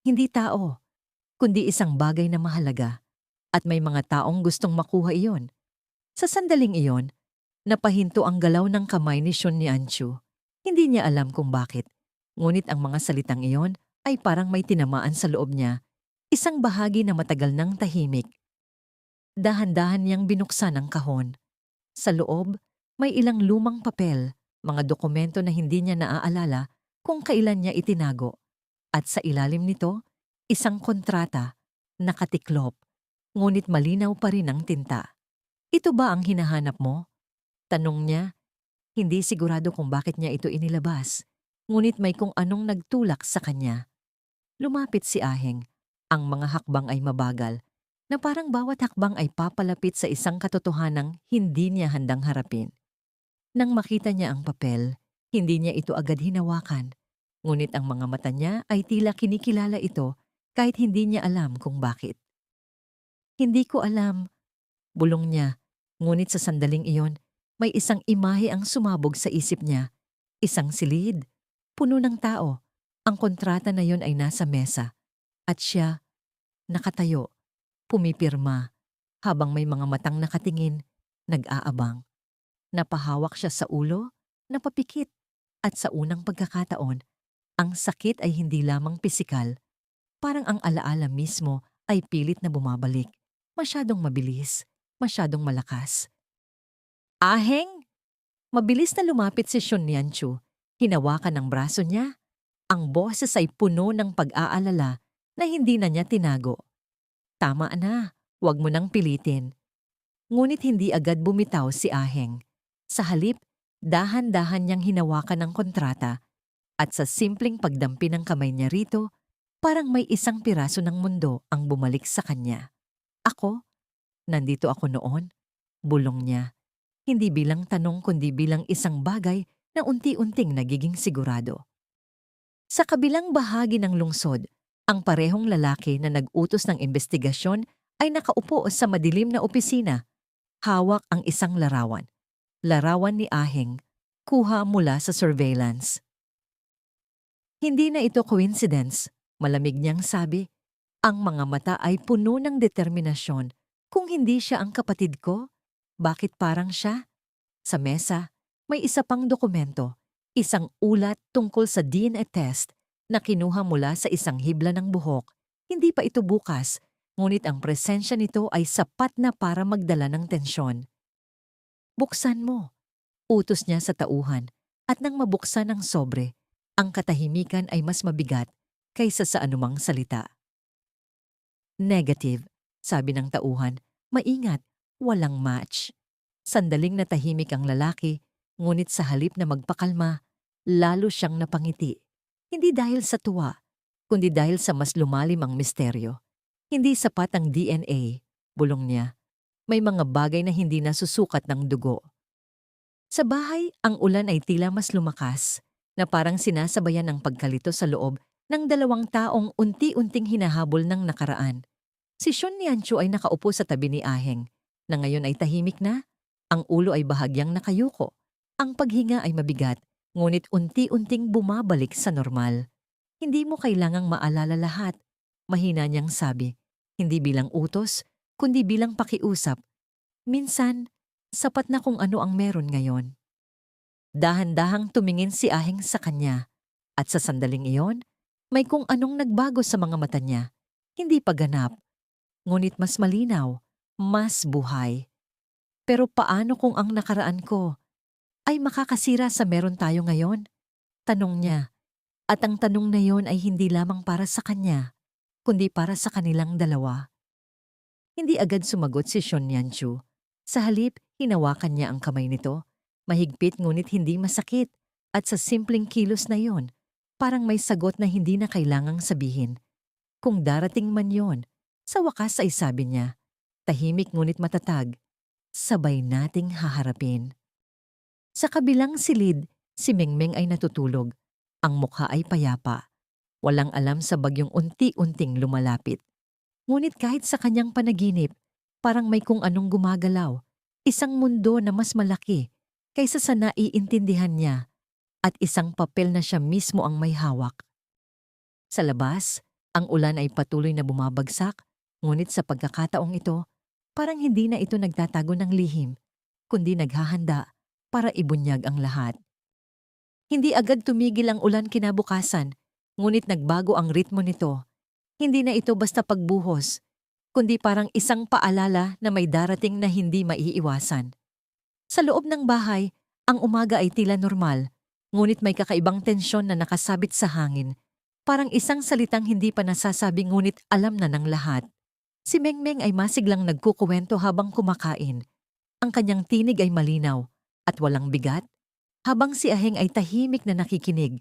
hindi tao, kundi isang bagay na mahalaga. At may mga taong gustong makuha iyon. Sa sandaling iyon, napahinto ang galaw ng kamay ni Shun Nianchu. Hindi niya alam kung bakit. Ngunit ang mga salitang iyon ay parang may tinamaan sa loob niya. Isang bahagi na matagal nang tahimik. Dahan-dahan niyang binuksan ang kahon. Sa loob, may ilang lumang papel, mga dokumento na hindi niya naaalala kung kailan niya itinago. At sa ilalim nito, isang kontrata, nakatiklop, ngunit malinaw pa rin ang tinta. Ito ba ang hinahanap mo? Tanong niya, hindi sigurado kung bakit niya ito inilabas, ngunit may kung anong nagtulak sa kanya. Lumapit si Aheng, ang mga hakbang ay mabagal, na parang bawat hakbang ay papalapit sa isang katotohanang hindi niya handang harapin. Nang makita niya ang papel, hindi niya ito agad hinawakan, ngunit ang mga mata niya ay tila kinikilala ito kahit hindi niya alam kung bakit. Hindi ko alam, bulong niya, ngunit sa sandaling iyon, may isang imahe ang sumabog sa isip niya. Isang silid, puno ng tao. Ang kontrata na yon ay nasa mesa. At siya, nakatayo, pumipirma, habang may mga matang nakatingin, nag-aabang. Napahawak siya sa ulo, napapikit, at sa unang pagkakataon, ang sakit ay hindi lamang pisikal. Parang ang alaala mismo ay pilit na bumabalik. Masyadong mabilis, masyadong malakas. Aheng! Mabilis na lumapit si Shun Nianchu. Hinawakan ang braso niya. Ang boses ay puno ng pag-aalala na hindi na niya tinago. Tama na, huwag mo nang pilitin. Ngunit hindi agad bumitaw si Aheng. Sa halip, dahan-dahan niyang hinawakan ang kontrata at sa simpleng pagdampi ng kamay niya rito, parang may isang piraso ng mundo ang bumalik sa kanya. Ako? Nandito ako noon? Bulong niya. Hindi bilang tanong kundi bilang isang bagay na unti-unting nagiging sigurado. Sa kabilang bahagi ng lungsod, ang parehong lalaki na nag-utos ng investigasyon ay nakaupo sa madilim na opisina. Hawak ang isang larawan. Larawan ni Aheng, kuha mula sa surveillance. Hindi na ito coincidence, malamig niyang sabi. Ang mga mata ay puno ng determinasyon. Kung hindi siya ang kapatid ko, bakit parang siya? Sa mesa, may isa pang dokumento, isang ulat tungkol sa DNA test na kinuha mula sa isang hibla ng buhok. Hindi pa ito bukas, ngunit ang presensya nito ay sapat na para magdala ng tensyon. Buksan mo, utos niya sa tauhan, at nang mabuksan ang sobre, ang katahimikan ay mas mabigat kaysa sa anumang salita. Negative, sabi ng tauhan, maingat, walang match. Sandaling natahimik ang lalaki, ngunit sa halip na magpakalma, lalo siyang napangiti. Hindi dahil sa tuwa, kundi dahil sa mas lumalim ang misteryo. Hindi sapat ang DNA, bulong niya. May mga bagay na hindi nasusukat ng dugo. Sa bahay, ang ulan ay tila mas lumakas, na parang sinasabayan ng pagkalito sa loob ng dalawang taong unti-unting hinahabol ng nakaraan. Si Shun Nianchu ay nakaupo sa tabi ni Aheng, na ngayon ay tahimik na. Ang ulo ay bahagyang nakayuko. Ang paghinga ay mabigat, ngunit unti-unting bumabalik sa normal. Hindi mo kailangang maalala lahat, mahina niyang sabi. Hindi bilang utos, kundi bilang pakiusap. Minsan, sapat na kung ano ang meron ngayon. Dahan-dahang tumingin si Aheng sa kanya, at sa sandaling iyon, may kung anong nagbago sa mga mata niya. Hindi pa ganap, ngunit mas malinaw, mas buhay. Pero paano kung ang nakaraan ko ay makakasira sa meron tayo ngayon? Tanong niya, at ang tanong na yon ay hindi lamang para sa kanya, kundi para sa kanilang dalawa. Hindi agad sumagot si Shun Yanchu. Sa halip, hinawakan niya ang kamay nito. Mahigpit ngunit hindi masakit. At sa simpleng kilos na yon, parang may sagot na hindi na kailangang sabihin. Kung darating man yon, sa wakas ay sabi niya, tahimik ngunit matatag, sabay nating haharapin. Sa kabilang silid, si Mengmeng ay natutulog. Ang mukha ay payapa. Walang alam sa bagyong unti-unting lumalapit. Ngunit kahit sa kanyang panaginip, parang may kung anong gumagalaw. Isang mundo na mas malaki kaysa sa naiintindihan niya at isang papel na siya mismo ang may hawak. Sa labas, ang ulan ay patuloy na bumabagsak, ngunit sa pagkakataong ito, parang hindi na ito nagtatago ng lihim, kundi naghahanda para ibunyag ang lahat. Hindi agad tumigil ang ulan kinabukasan, ngunit nagbago ang ritmo nito. Hindi na ito basta pagbuhos, kundi parang isang paalala na may darating na hindi maiiwasan. Sa loob ng bahay, ang umaga ay tila normal, ngunit may kakaibang tensyon na nakasabit sa hangin. Parang isang salitang hindi pa nasasabi ngunit alam na ng lahat. Si Mengmeng ay masiglang nagkukuwento habang kumakain. Ang kanyang tinig ay malinaw at walang bigat, habang si Aheng ay tahimik na nakikinig.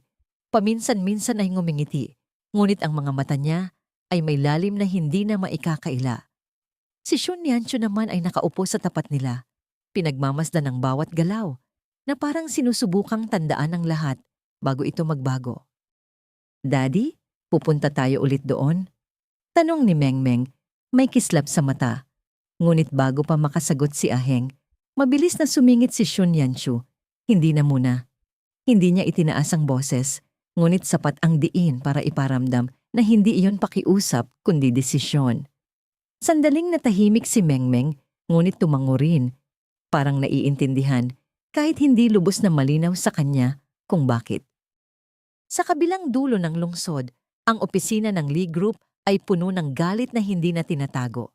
Paminsan-minsan ay ngumingiti, ngunit ang mga mata niya ay may lalim na hindi na maikakaila. Si Shun Yanchu naman ay nakaupo sa tapat nila, pinagmamasdan ng bawat galaw, na parang sinusubukang tandaan ng lahat bago ito magbago. Daddy, pupunta tayo ulit doon? Tanong ni Mengmeng, may kislap sa mata. Ngunit bago pa makasagot si Aheng, mabilis na sumingit si Shun Yanchu. Hindi na muna. Hindi niya itinaas ang boses, ngunit sapat ang diin para iparamdam na hindi iyon pakiusap kundi desisyon. Sandaling natahimik si Mengmeng, ngunit tumango rin. Parang naiintindihan, kahit hindi lubos na malinaw sa kanya kung bakit. Sa kabilang dulo ng lungsod, ang opisina ng Lee Group ay puno ng galit na hindi na tinatago.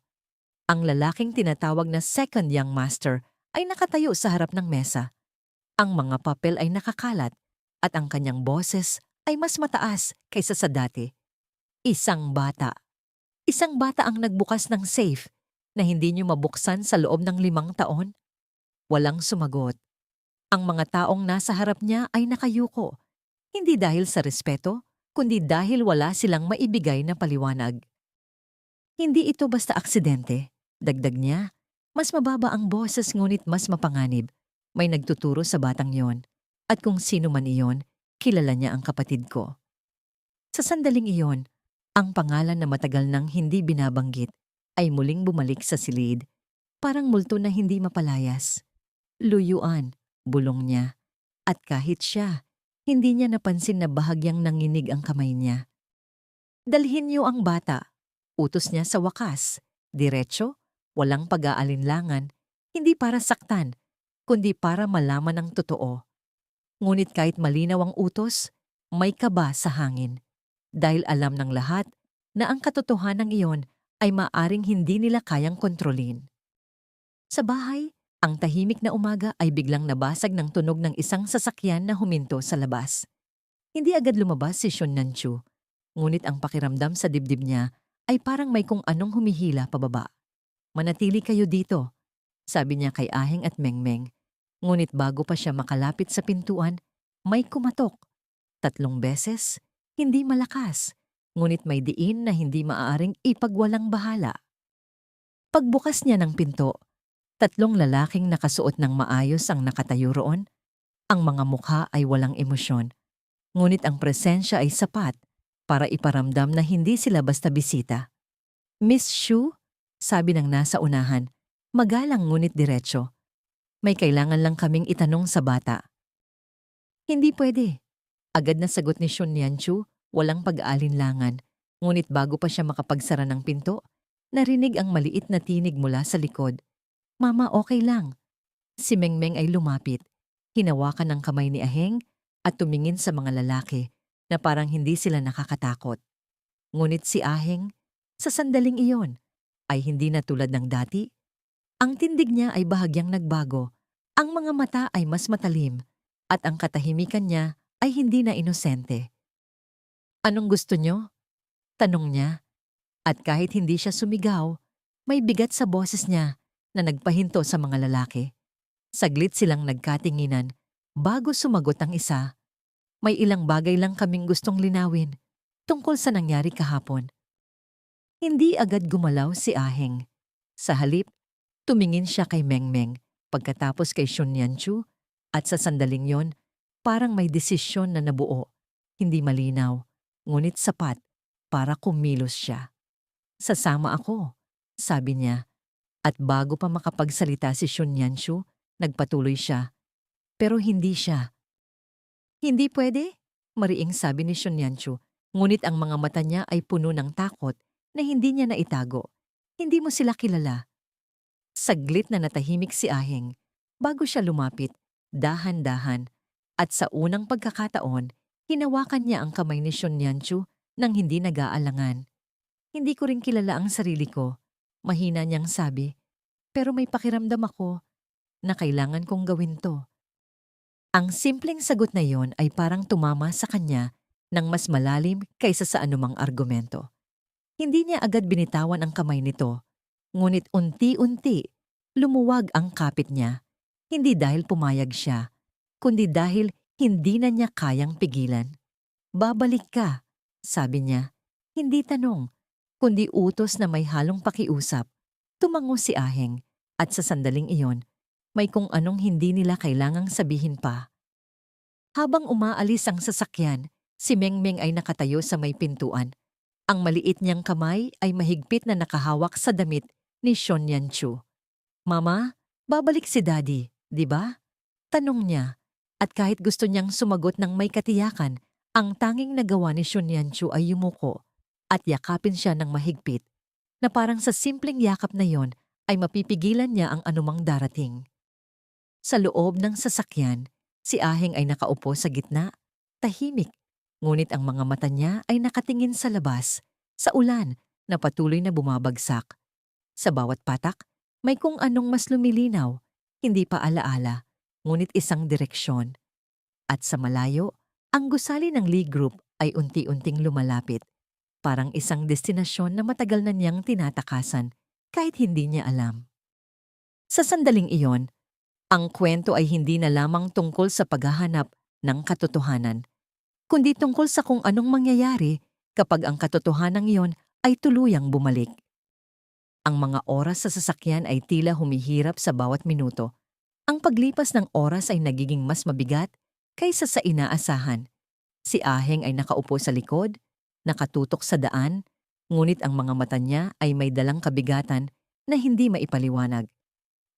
Ang lalaking tinatawag na second young master ay nakatayo sa harap ng mesa. Ang mga papel ay nakakalat at ang kanyang boses ay mas mataas kaysa sa dati. Isang bata. Isang bata ang nagbukas ng safe na hindi niyo mabuksan sa loob ng 5 taon. Walang sumagot. Ang mga taong nasa harap niya ay nakayuko. Hindi dahil sa respeto, kundi dahil wala silang maibigay na paliwanag. Hindi ito basta aksidente, dagdag niya. Mas mababa ang boses ngunit mas mapanganib. May nagtuturo sa batang yon. At kung sino man iyon, kilala niya ang kapatid ko. Sa sandaling iyon, ang pangalan na matagal nang hindi binabanggit ay muling bumalik sa silid, parang multo na hindi mapalayas. Luyuan, bulong niya. At kahit siya, hindi niya napansin na bahagyang nanginig ang kamay niya. Dalhin niyo ang bata. Utos niya sa wakas. Diretso, walang pag-aalinlangan, hindi para saktan, kundi para malaman ang totoo. Ngunit kahit malinaw ang utos, may kaba sa hangin. Dahil alam ng lahat na ang katotohanan iyon ay maaring hindi nila kayang kontrolin. Sa bahay, ang tahimik na umaga ay biglang nabasag ng tunog ng isang sasakyan na huminto sa labas. Hindi agad lumabas si Shun Nanchu, ngunit ang pakiramdam sa dibdib niya ay parang may kung anong humihila pababa. Manatili kayo dito, sabi niya kay Aheng at Mengmeng. Ngunit bago pa siya makalapit sa pintuan, may kumatok. 3 beses, hindi malakas, ngunit may diin na hindi maaaring ipagwalang bahala. Pagbukas niya ng pinto, 3 lalaking nakasuot ng maayos ang nakatayo roon. Ang mga mukha ay walang emosyon, ngunit ang presensya ay sapat para iparamdam na hindi sila basta bisita. Miss Shu, sabi ng nasa unahan, magalang ngunit diretso. May kailangan lang kaming itanong sa bata. Hindi pwede. Agad na sagot ni Shun Yanchu, walang pag-aalinlangan. Ngunit bago pa siya makapagsara ng pinto, narinig ang maliit na tinig mula sa likod. Mama, okay lang. Si Mengmeng ay lumapit. Hinawakan ng kamay ni Aheng at tumingin sa mga lalaki na parang hindi sila nakakatakot. Ngunit si Aheng, sa sandaling iyon, ay hindi na tulad ng dati. Ang tindig niya ay bahagyang nagbago. Ang mga mata ay mas matalim at ang katahimikan niya ay hindi na inosente. Anong gusto niyo? Tanong niya. At kahit hindi siya sumigaw, may bigat sa boses niya na nagpahinto sa mga lalaki. Saglit silang nagkatinginan bago sumagot ang isa. May ilang bagay lang kaming gustong linawin tungkol sa nangyari kahapon. Hindi agad gumalaw si Aheng. Sa halip, tumingin siya kay Mengmeng pagkatapos kay Shun Yanchu at sa sandaling yon, parang may desisyon na nabuo. Hindi malinaw, ngunit sapat para kumilos siya. Sasama ako, sabi niya. At bago pa makapagsalita si Shun Yanchu, nagpatuloy siya. Pero hindi siya. Hindi pwede, mariing sabi ni Shun Yanchu, ngunit ang mga mata niya ay puno ng takot na hindi niya naitago. Hindi mo sila kilala. Saglit na natahimik si Aheng bago siya lumapit, dahan-dahan, at sa unang pagkakataon, hinawakan niya ang kamay ni Shun Yanchu nang hindi nag-aalangan. Hindi ko rin kilala ang sarili ko, mahina niyang sabi, pero may pakiramdam ako na kailangan kong gawin to. Ang simpleng sagot na yon ay parang tumama sa kanya ng mas malalim kaysa sa anumang argumento. Hindi niya agad binitawan ang kamay nito, ngunit unti-unti lumuwag ang kapit niya. Hindi dahil pumayag siya, kundi dahil hindi na niya kayang pigilan. Babalik ka, sabi niya. Hindi tanong, kundi utos na may halong pakiusap. Tumango si Aheng at sa sandaling iyon, may kung anong hindi nila kailangang sabihin pa. Habang umaalis ang sasakyan, si Mengmeng ay nakatayo sa may pintuan. Ang maliit niyang kamay ay mahigpit na nakahawak sa damit ni Shun Yanchu. Mama, babalik si Daddy, di ba? Tanong niya. At kahit gusto niyang sumagot ng may katiyakan, ang tanging nagawa ni Shun Yanchu ay yumuko at yakapin siya ng mahigpit na parang sa simpleng yakap na yon ay mapipigilan niya ang anumang darating. Sa loob ng sasakyan, si Aheng ay nakaupo sa gitna, tahimik, ngunit ang mga mata niya ay nakatingin sa labas, sa ulan na patuloy na bumabagsak. Sa bawat patak, may kung anong mas lumilinaw, hindi pa alaala, ngunit isang direksyon. At sa malayo, ang gusali ng Lee Group ay unti-unting lumalapit, parang isang destinasyon na matagal na niyang tinatakasan kahit hindi niya alam. Sa sandaling iyon, ang kwento ay hindi na lamang tungkol sa paghahanap ng katotohanan, kundi tungkol sa kung anong mangyayari kapag ang katotohanan iyon ay tuluyang bumalik. Ang mga oras sa sasakyan ay tila humihirap sa bawat minuto. Ang paglipas ng oras ay nagiging mas mabigat kaysa sa inaasahan. Si Aheng ay nakaupo sa likod, nakatutok sa daan, ngunit ang mga mata niya ay may dalang kabigatan na hindi maipaliwanag.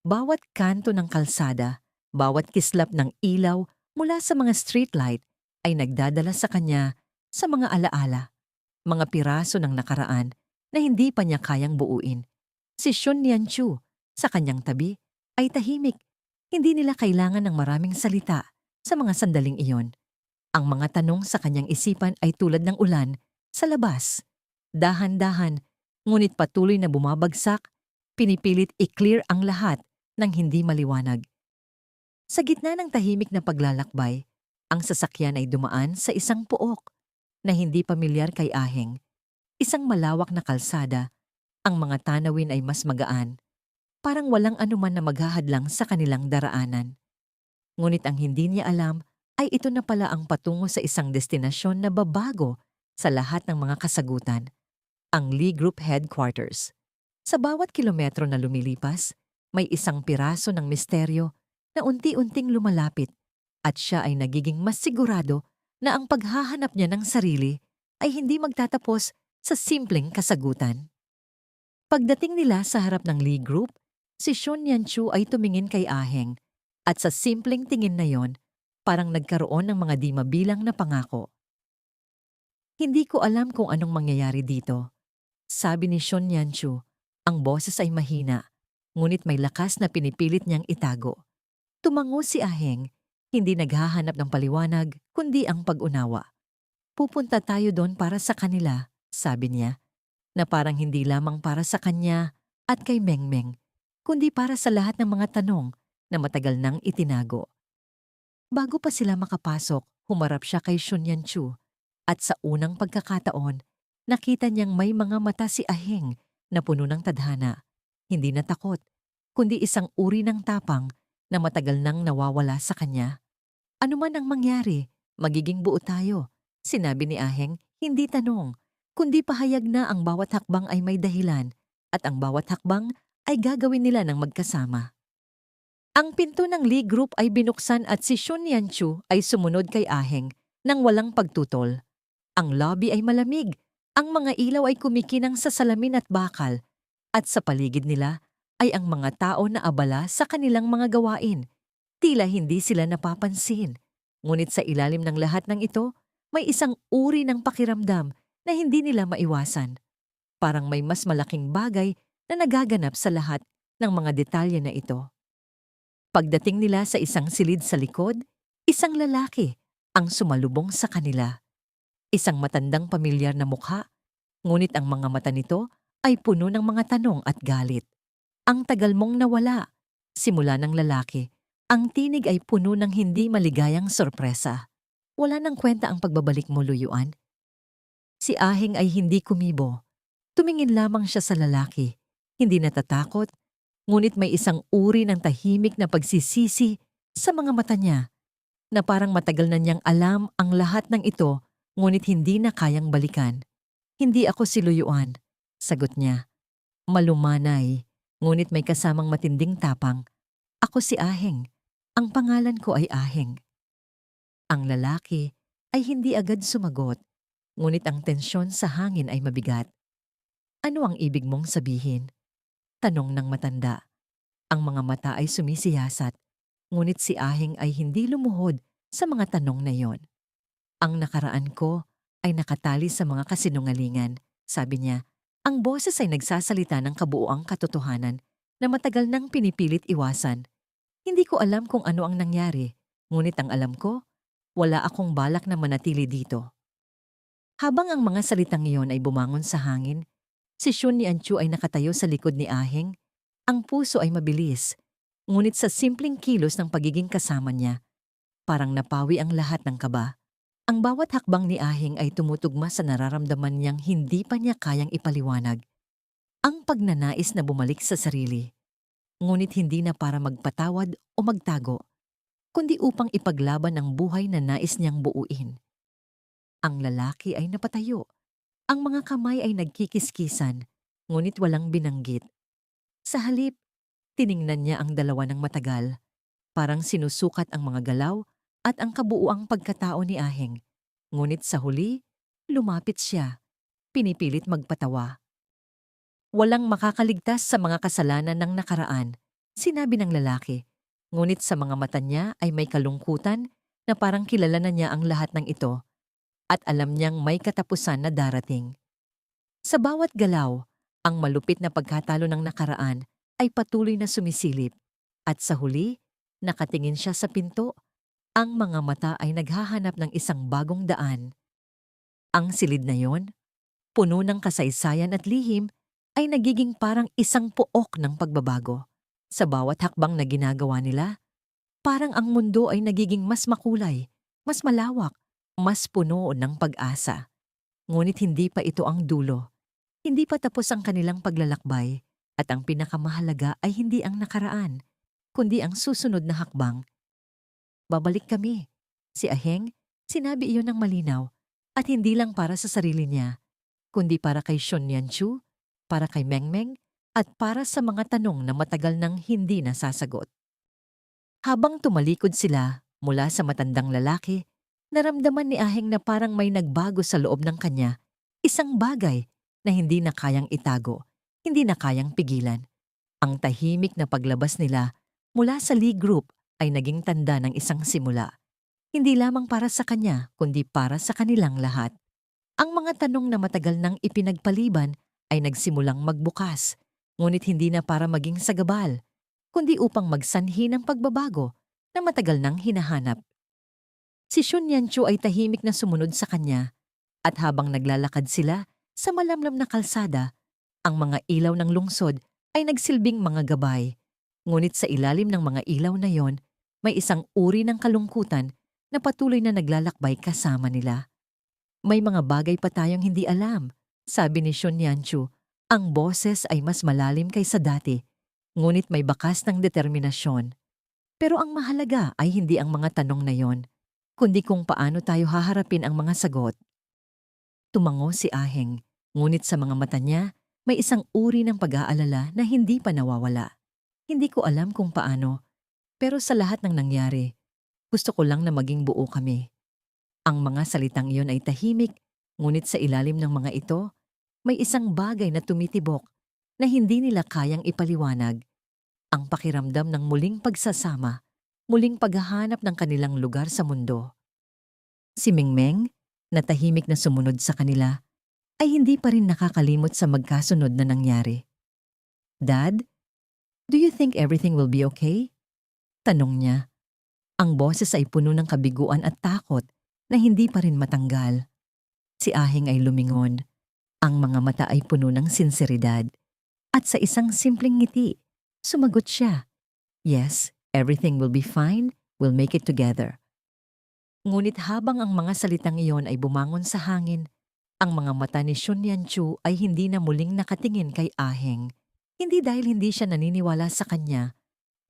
Bawat kanto ng kalsada Bawat kislap ng ilaw mula sa mga streetlight ay nagdadala sa kanya sa mga alaala, mga piraso ng nakaraan na hindi pa niya kayang buuin. Si Shun Lianchu, sa kanyang tabi, ay tahimik. Hindi nila kailangan ng maraming salita sa mga sandaling iyon. Ang mga tanong sa kanyang isipan ay tulad ng ulan sa labas. Dahan-dahan, ngunit patuloy na bumabagsak, pinipilit i-clear ang lahat ng hindi maliwanag. Sa gitna ng tahimik na paglalakbay, ang sasakyan ay dumaan sa isang pook na hindi pamilyar kay Aheng. Isang malawak na kalsada, ang mga tanawin ay mas magaan, parang walang anuman na maghahadlang sa kanilang daraanan. Ngunit ang hindi niya alam ay ito na pala ang patungo sa isang destinasyon na babago sa lahat ng mga kasagutan, ang Lee Group Headquarters. Sa bawat kilometro na lumilipas, may isang piraso ng misteryo na unti-unting lumalapit at siya ay nagiging mas sigurado na ang paghahanap niya ng sarili ay hindi magtatapos sa simpleng kasagutan. Pagdating nila sa harap ng Lee Group, si Shun Lianchu ay tumingin kay Aheng at sa simpleng tingin na yon, parang nagkaroon ng mga di mabilang na pangako. Hindi ko alam kung anong mangyayari dito, sabi ni Shun Lianchu. Ang boses ay mahina, ngunit may lakas na pinipilit niyang itago. Tumango si Aheng, hindi naghahanap ng paliwanag kundi ang pag-unawa. Pupunta tayo doon para sa kanila, sabi niya, na parang hindi lamang para sa kanya at kay Mengmeng, kundi para sa lahat ng mga tanong na matagal nang itinago. Bago pa sila makapasok, humarap siya kay Shun Lianchu at sa unang pagkakataon, nakita niyang may mga mata si Aheng na puno ng tadhana, hindi na takot, kundi isang uri ng tapang na matagal nang nawawala sa kanya. Ano man ang mangyari, magiging buo tayo, sinabi ni Aheng, hindi tanong, kundi pahayag na ang bawat hakbang ay may dahilan at ang bawat hakbang ay gagawin nila ng magkasama. Ang pinto ng Lee Group ay binuksan at si Shun Lianchu ay sumunod kay Aheng nang walang pagtutol. Ang lobby ay malamig, ang mga ilaw ay kumikinang sa salamin at bakal, at sa paligid nila ay ang mga tao na abala sa kanilang mga gawain. Tila hindi sila napapansin. Ngunit sa ilalim ng lahat ng ito, may isang uri ng pakiramdam na hindi nila maiwasan. Parang may mas malaking bagay na nagaganap sa lahat ng mga detalye na ito. Pagdating nila sa isang silid sa likod, isang lalaki ang sumalubong sa kanila. Isang matandang pamilyar na mukha, ngunit ang mga mata nito ay puno ng mga tanong at galit. Ang tagal mong nawala, simula ng lalaki. Ang tinig ay puno ng hindi maligayang sorpresa. Wala nang kwenta ang pagbabalik mo, Luyuan. Si Aheng ay hindi kumibo. Tumingin lamang siya sa lalaki. Hindi natatakot, ngunit may isang uri ng tahimik na pagsisisi sa mga mata niya, na parang matagal na niyang alam ang lahat ng ito, ngunit hindi na kayang balikan. Hindi ako si Luyuan, sagot niya. Malumanay, ngunit may kasamang matinding tapang. Ako si Aheng. Ang pangalan ko ay Aheng. Ang lalaki ay hindi agad sumagot, ngunit ang tensyon sa hangin ay mabigat. Ano ang ibig mong sabihin? Tanong ng matanda. Ang mga mata ay sumisiyasat, ngunit si Aheng ay hindi lumuhod sa mga tanong na yon. Ang nakaraan ko ay nakatali sa mga kasinungalingan, sabi niya. Ang boses ay nagsasalita ng kabuuang katotohanan na matagal nang pinipilit iwasan. Hindi ko alam kung ano ang nangyari, ngunit ang alam ko, wala akong balak na manatili dito. Habang ang mga salitang iyon ay bumangon sa hangin, si Shun Lianchu ay nakatayo sa likod ni Aheng. Ang puso ay mabilis, ngunit sa simpleng kilos ng pagiging kasama niya, parang napawi ang lahat ng kaba. Ang bawat hakbang ni Aheng ay tumutugma sa nararamdaman niyang hindi pa niya kayang ipaliwanag. Ang pagnanais na bumalik sa sarili. Ngunit hindi na para magpatawad o magtago, kundi upang ipaglaban ang buhay na nais niyang buuin. Ang lalaki ay napatayo. Ang mga kamay ay nagkikiskisan, ngunit walang binanggit. Sa halip, tiningnan niya ang dalawa ng matagal, parang sinusukat ang mga galaw at ang kabuuang pagkatao ni Aheng. Ngunit sa huli, lumapit siya, pinipilit magpatawa. Walang makakaligtas sa mga kasalanan ng nakaraan, sinabi ng lalaki. Ngunit sa mga mata niya ay may kalungkutan na parang kilala na niya ang lahat ng ito at alam niyang may katapusan na darating. Sa bawat galaw, ang malupit na pagkatalo ng nakaraan ay patuloy na sumisilip at sa huli, nakatingin siya sa pinto, ang mga mata ay naghahanap ng isang bagong daan. Ang silid na yon, puno ng kasaysayan at lihim, ay nagiging parang isang pook ng pagbabago. Sa bawat hakbang na ginagawa nila, parang ang mundo ay nagiging mas makulay, mas malawak, mas puno ng pag-asa. Ngunit hindi pa ito ang dulo. Hindi pa tapos ang kanilang paglalakbay at ang pinakamahalaga ay hindi ang nakaraan, kundi ang susunod na hakbang. Babalik kami. Si Aheng, sinabi iyon ng malinaw at hindi lang para sa sarili niya, kundi para kay Shun Yanchu, para kay Mengmeng, at para sa mga tanong na matagal nang hindi nasasagot. Habang tumalikod sila mula sa matandang lalaki, naramdaman ni Aheng na parang may nagbago sa loob ng kanya, isang bagay na hindi na kayang itago, hindi na kayang pigilan. Ang tahimik na paglabas nila mula sa Lee Group ay naging tanda ng isang simula. Hindi lamang para sa kanya, kundi para sa kanilang lahat. Ang mga tanong na matagal nang ipinagpaliban ay nagsimulang magbukas, ngunit hindi na para maging sagabal, kundi upang magsanhi ng pagbabago na matagal nang hinahanap. Si Shun Yanchu ay tahimik na sumunod sa kanya, at habang naglalakad sila sa malamlam na kalsada, ang mga ilaw ng lungsod ay nagsilbing mga gabay. Ngunit sa ilalim ng mga ilaw na yon, may isang uri ng kalungkutan na patuloy na naglalakbay kasama nila. May mga bagay pa tayong hindi alam, sabi ni Shun Yanchu. Ang boses ay mas malalim kaysa dati, ngunit may bakas ng determinasyon. Pero ang mahalaga ay hindi ang mga tanong na yon, kundi kung paano tayo haharapin ang mga sagot. Tumango si Aheng, ngunit sa mga mata niya, may isang uri ng pag-aalala na hindi pa nawawala. Hindi ko alam kung paano, pero sa lahat ng nangyari, gusto ko lang na maging buo kami. Ang mga salitang iyon ay tahimik, ngunit sa ilalim ng mga ito, may isang bagay na tumitibok na hindi nila kayang ipaliwanag. Ang pakiramdam ng muling pagsasama, muling paghahanap ng kanilang lugar sa mundo. Si Mingmeng, na tahimik na sumunod sa kanila, ay hindi pa rin nakakalimot sa magkasunod na nangyari. Dad, do you think everything will be okay? Tanong niya. Ang boses ay puno ng kabiguan at takot na hindi pa rin matanggal. Si Aheng ay lumingon. Ang mga mata ay puno ng sinseridad. At sa isang simpleng ngiti, sumagot siya. Yes, everything will be fine. We'll make it together. Ngunit habang ang mga salitang iyon ay bumangon sa hangin, ang mga mata ni Shun Yanchu ay hindi na muling nakatingin kay Aheng. Hindi dahil hindi siya naniniwala sa kanya,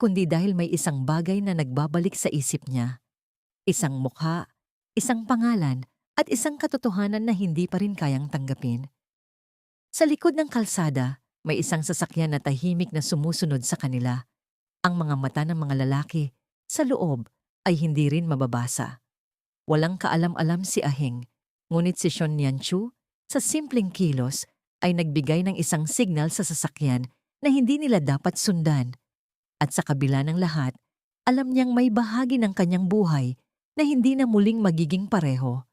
kundi dahil may isang bagay na nagbabalik sa isip niya. Isang mukha, isang pangalan, at isang katotohanan na hindi pa rin kayang tanggapin. Sa likod ng kalsada, may isang sasakyan na tahimik na sumusunod sa kanila. Ang mga mata ng mga lalaki, sa loob, ay hindi rin mababasa. Walang kaalam-alam si Aheng, ngunit si Shun Yanchu, sa simpleng kilos, ay nagbigay ng isang signal sa sasakyan na hindi nila dapat sundan. At sa kabila ng lahat, alam niyang may bahagi ng kanyang buhay na hindi na muling magiging pareho.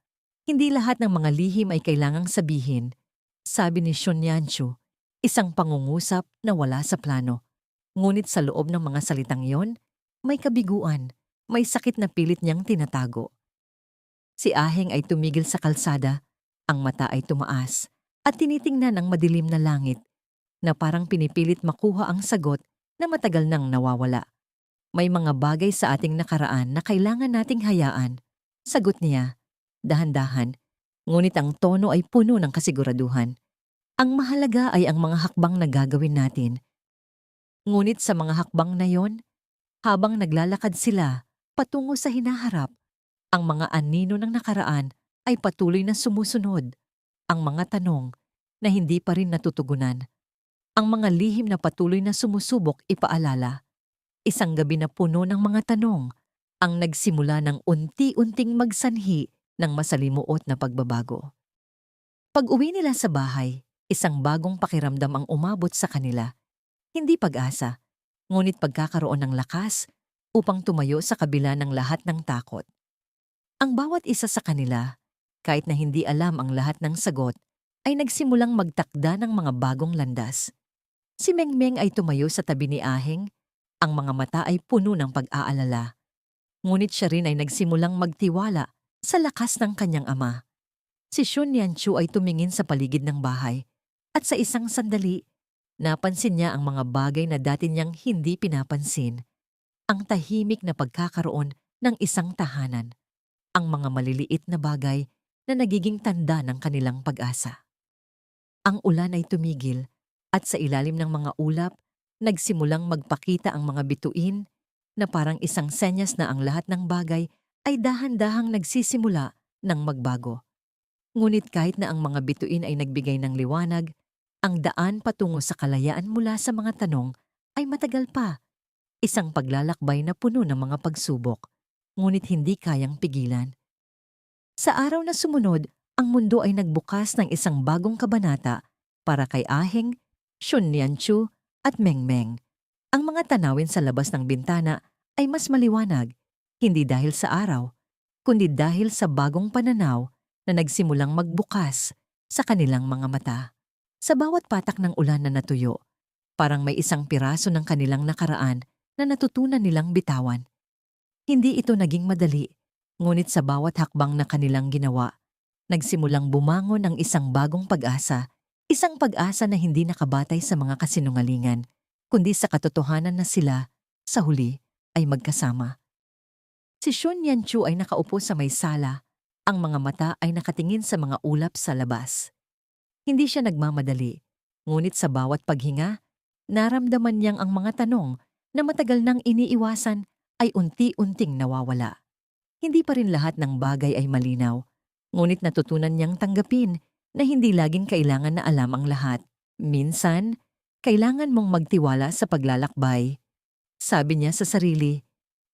Hindi lahat ng mga lihim ay kailangang sabihin, sabi ni Shun Yanchu, isang pangungusap na wala sa plano. Ngunit sa loob ng mga salitang yon, may kabiguan, may sakit na pilit niyang tinatago. Si Aheng ay tumigil sa kalsada, ang mata ay tumaas, at tinitingnan ang madilim na langit, na parang pinipilit makuha ang sagot na matagal nang nawawala. May mga bagay sa ating nakaraan na kailangan nating hayaan, sagot niya, dahan-dahan, ngunit ang tono ay puno ng kasiguraduhan. Ang mahalaga ay ang mga hakbang na gagawin natin. Ngunit sa mga hakbang na yon, habang naglalakad sila patungo sa hinaharap, ang mga anino ng nakaraan ay patuloy na sumusunod. Ang mga tanong na hindi pa rin natutugunan. Ang mga lihim na patuloy na sumusubok ipaalala. Isang gabi na puno ng mga tanong ang nagsimula ng unti-unting magsanhi ng masalimuot na pagbabago. Pag-uwi nila sa bahay, isang bagong pakiramdam ang umabot sa kanila. Hindi pag-asa, ngunit pagkakaroon ng lakas upang tumayo sa kabila ng lahat ng takot. Ang bawat isa sa kanila, kahit na hindi alam ang lahat ng sagot, ay nagsimulang magtakda ng mga bagong landas. Si Mengmeng ay tumayo sa tabi ni Aheng, ang mga mata ay puno ng pag-aalala. Ngunit siya rin ay nagsimulang magtiwala sa lakas ng kanyang ama. Si Xun Yanchu ay tumingin sa paligid ng bahay at sa isang sandali, napansin niya ang mga bagay na dati niyang hindi pinapansin. Ang tahimik na pagkakaroon ng isang tahanan, ang mga maliliit na bagay na nagiging tanda ng kanilang pag-asa. Ang ulan ay tumigil at sa ilalim ng mga ulap, nagsimulang magpakita ang mga bituin na parang isang senyas na ang lahat ng bagay ay dahan-dahang nagsisimula ng magbago. Ngunit kahit na ang mga bituin ay nagbigay ng liwanag, ang daan patungo sa kalayaan mula sa mga tanong ay matagal pa. Isang paglalakbay na puno ng mga pagsubok, ngunit hindi kayang pigilan. Sa araw na sumunod, ang mundo ay nagbukas ng isang bagong kabanata para kay Aheng, Xun Yanchu at Mengmeng. Ang mga tanawin sa labas ng bintana ay mas maliwanag, hindi dahil sa araw, kundi dahil sa bagong pananaw na nagsimulang magbukas sa kanilang mga mata. Sa bawat patak ng ulan na natuyo, parang may isang piraso ng kanilang nakaraan na natutunan nilang bitawan. Hindi ito naging madali, ngunit sa bawat hakbang na kanilang ginawa, nagsimulang bumangon ang isang bagong pag-asa, isang pag-asa na hindi nakabatay sa mga kasinungalingan, kundi sa katotohanan na sila, sa huli, ay magkasama. Si Xun Yanchu ay nakaupo sa may sala, ang mga mata ay nakatingin sa mga ulap sa labas. Hindi siya nagmamadali, ngunit sa bawat paghinga, naramdaman niyang ang mga tanong na matagal nang iniiwasan ay unti-unting nawawala. Hindi pa rin lahat ng bagay ay malinaw, ngunit natutunan niyang tanggapin na hindi laging kailangan na alam ang lahat. Minsan, kailangan mong magtiwala sa paglalakbay. Sabi niya sa sarili,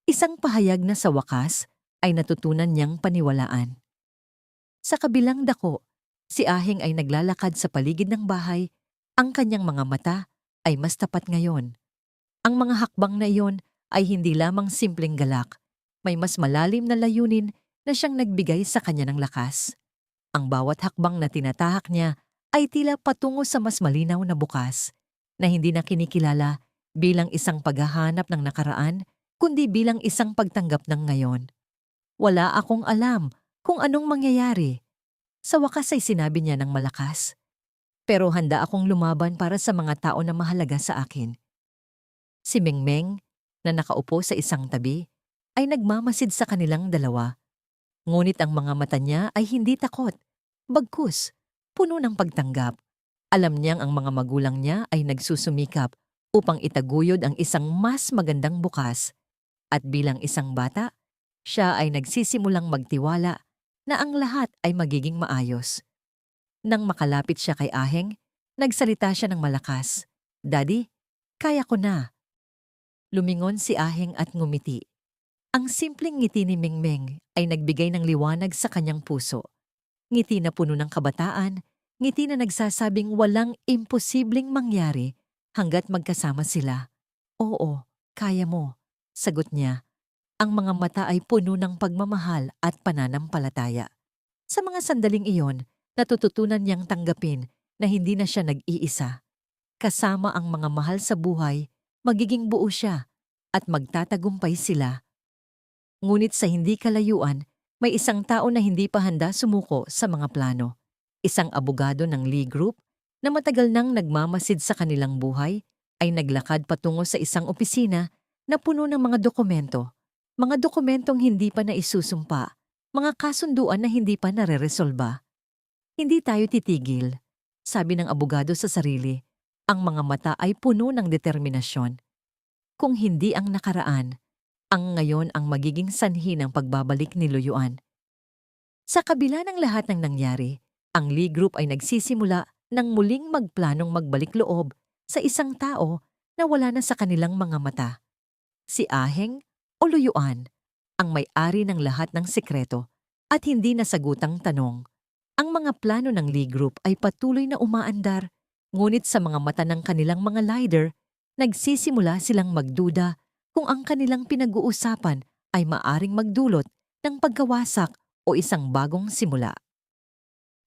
isang pahayag na sa wakas ay natutunan niyang paniwalaan. Sa kabilang dako, si Aheng ay naglalakad sa paligid ng bahay, ang kanyang mga mata ay mas tapat ngayon. Ang mga hakbang na iyon ay hindi lamang simpleng galak, may mas malalim na layunin na siyang nagbigay sa kanya ng lakas. Ang bawat hakbang na tinatahak niya ay tila patungo sa mas malinaw na bukas, na hindi na kinikilala bilang isang paghahanap ng nakaraan, kundi bilang isang pagtanggap ng ngayon. Wala akong alam kung anong mangyayari. Sa wakas ay sinabi niya ng malakas. Pero handa akong lumaban para sa mga tao na mahalaga sa akin. Si Mengmeng, na nakaupo sa isang tabi, ay nagmamasid sa kanilang dalawa. Ngunit ang mga mata niya ay hindi takot, bagkus, puno ng pagtanggap. Alam niyang ang mga magulang niya ay nagsusumikap upang itaguyod ang isang mas magandang bukas. At bilang isang bata, siya ay nagsisimulang magtiwala na ang lahat ay magiging maayos. Nang makalapit siya kay Aheng, nagsalita siya ng malakas. "Daddy, kaya ko na." Lumingon si Aheng at ngumiti. Ang simpleng ngiti ni Mengmeng ay nagbigay ng liwanag sa kanyang puso. Ngiti na puno ng kabataan, ngiti na nagsasabing walang imposibleng mangyari hanggat magkasama sila. "Oo, kaya mo," sagot niya. Ang mga mata ay puno ng pagmamahal at pananampalataya. Sa mga sandaling iyon, natututunan niyang tanggapin na hindi na siya nag-iisa. Kasama ang mga mahal sa buhay, magiging buo siya at magtatagumpay sila. Ngunit sa hindi kalayuan, may isang tao na hindi pa handa sumuko sa mga plano. Isang abogado ng Lee Group na matagal nang nagmamasid sa kanilang buhay ay naglakad patungo sa isang opisina na puno ng mga dokumento. Mga dokumentong hindi pa naisusumpa, mga kasunduan na hindi pa nareresolba. "Hindi tayo titigil," sabi ng abogado sa sarili. Ang mga mata ay puno ng determinasyon. Kung hindi ang nakaraan, ang ngayon ang magiging sanhi ng pagbabalik ni Luyuan. Sa kabila ng lahat ng nangyari, ang Lee Group ay nagsisimula ng muling magplanong magbalik loob sa isang tao na wala na sa kanilang mga mata. Si Aheng o Luyuan, ang may-ari ng lahat ng sekreto at hindi nasagutang tanong. Ang mga plano ng Lee Group ay patuloy na umaandar, ngunit sa mga mata ng kanilang mga leader, nagsisimula silang magduda kung ang kanilang pinag-uusapan ay maaring magdulot ng pagkawasak o isang bagong simula.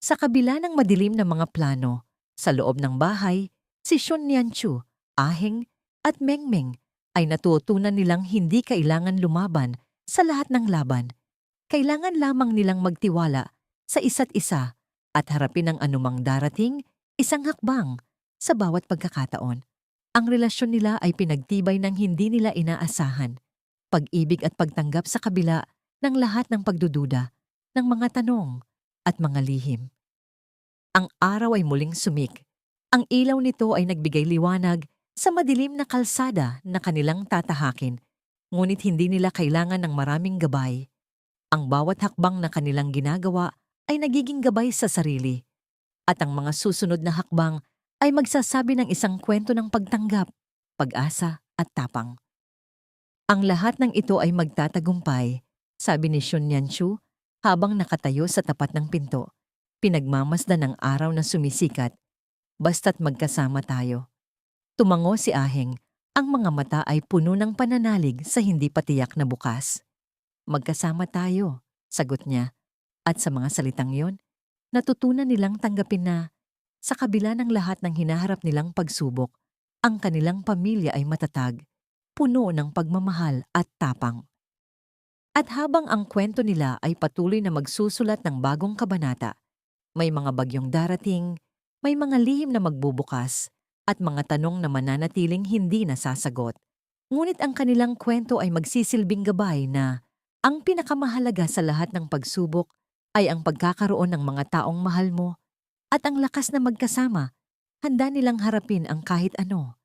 Sa kabila ng madilim na mga plano, sa loob ng bahay, si Shun Nianchu, Aheng at Mengmeng ay natutunan nilang hindi kailangan lumaban sa lahat ng laban. Kailangan lamang nilang magtiwala sa isa't isa at harapin ang anumang darating, isang hakbang sa bawat pagkakataon. Ang relasyon nila ay pinagtibay ng hindi nila inaasahan, pag-ibig at pagtanggap sa kabila ng lahat ng pagdududa, ng mga tanong at mga lihim. Ang araw ay muling sumik. Ang ilaw nito ay nagbigay liwanag sa madilim na kalsada na kanilang tatahakin, ngunit hindi nila kailangan ng maraming gabay. Ang bawat hakbang na kanilang ginagawa ay nagiging gabay sa sarili, at ang mga susunod na hakbang ay magsasabi ng isang kwento ng pagtanggap, pag-asa at tapang. Ang lahat ng ito ay magtatagumpay, sabi ni Shun Nianchu habang nakatayo sa tapat ng pinto. Pinagmamasdan ng araw na sumisikat, basta't magkasama tayo. Tumango si Aheng, ang mga mata ay puno ng pananalig sa hindi patiyak na bukas. Magkasama tayo, sagot niya. At sa mga salitang yon, natutunan nilang tanggapin na, sa kabila ng lahat ng hinaharap nilang pagsubok, ang kanilang pamilya ay matatag, puno ng pagmamahal at tapang. At habang ang kwento nila ay patuloy na magsusulat ng bagong kabanata, may mga bagyong darating, may mga lihim na magbubukas, at mga tanong na mananatiling hindi nasasagot. Ngunit ang kanilang kwento ay magsisilbing gabay na ang pinakamahalaga sa lahat ng pagsubok ay ang pagkakaroon ng mga taong mahal mo at ang lakas na magkasama, handa nilang harapin ang kahit ano.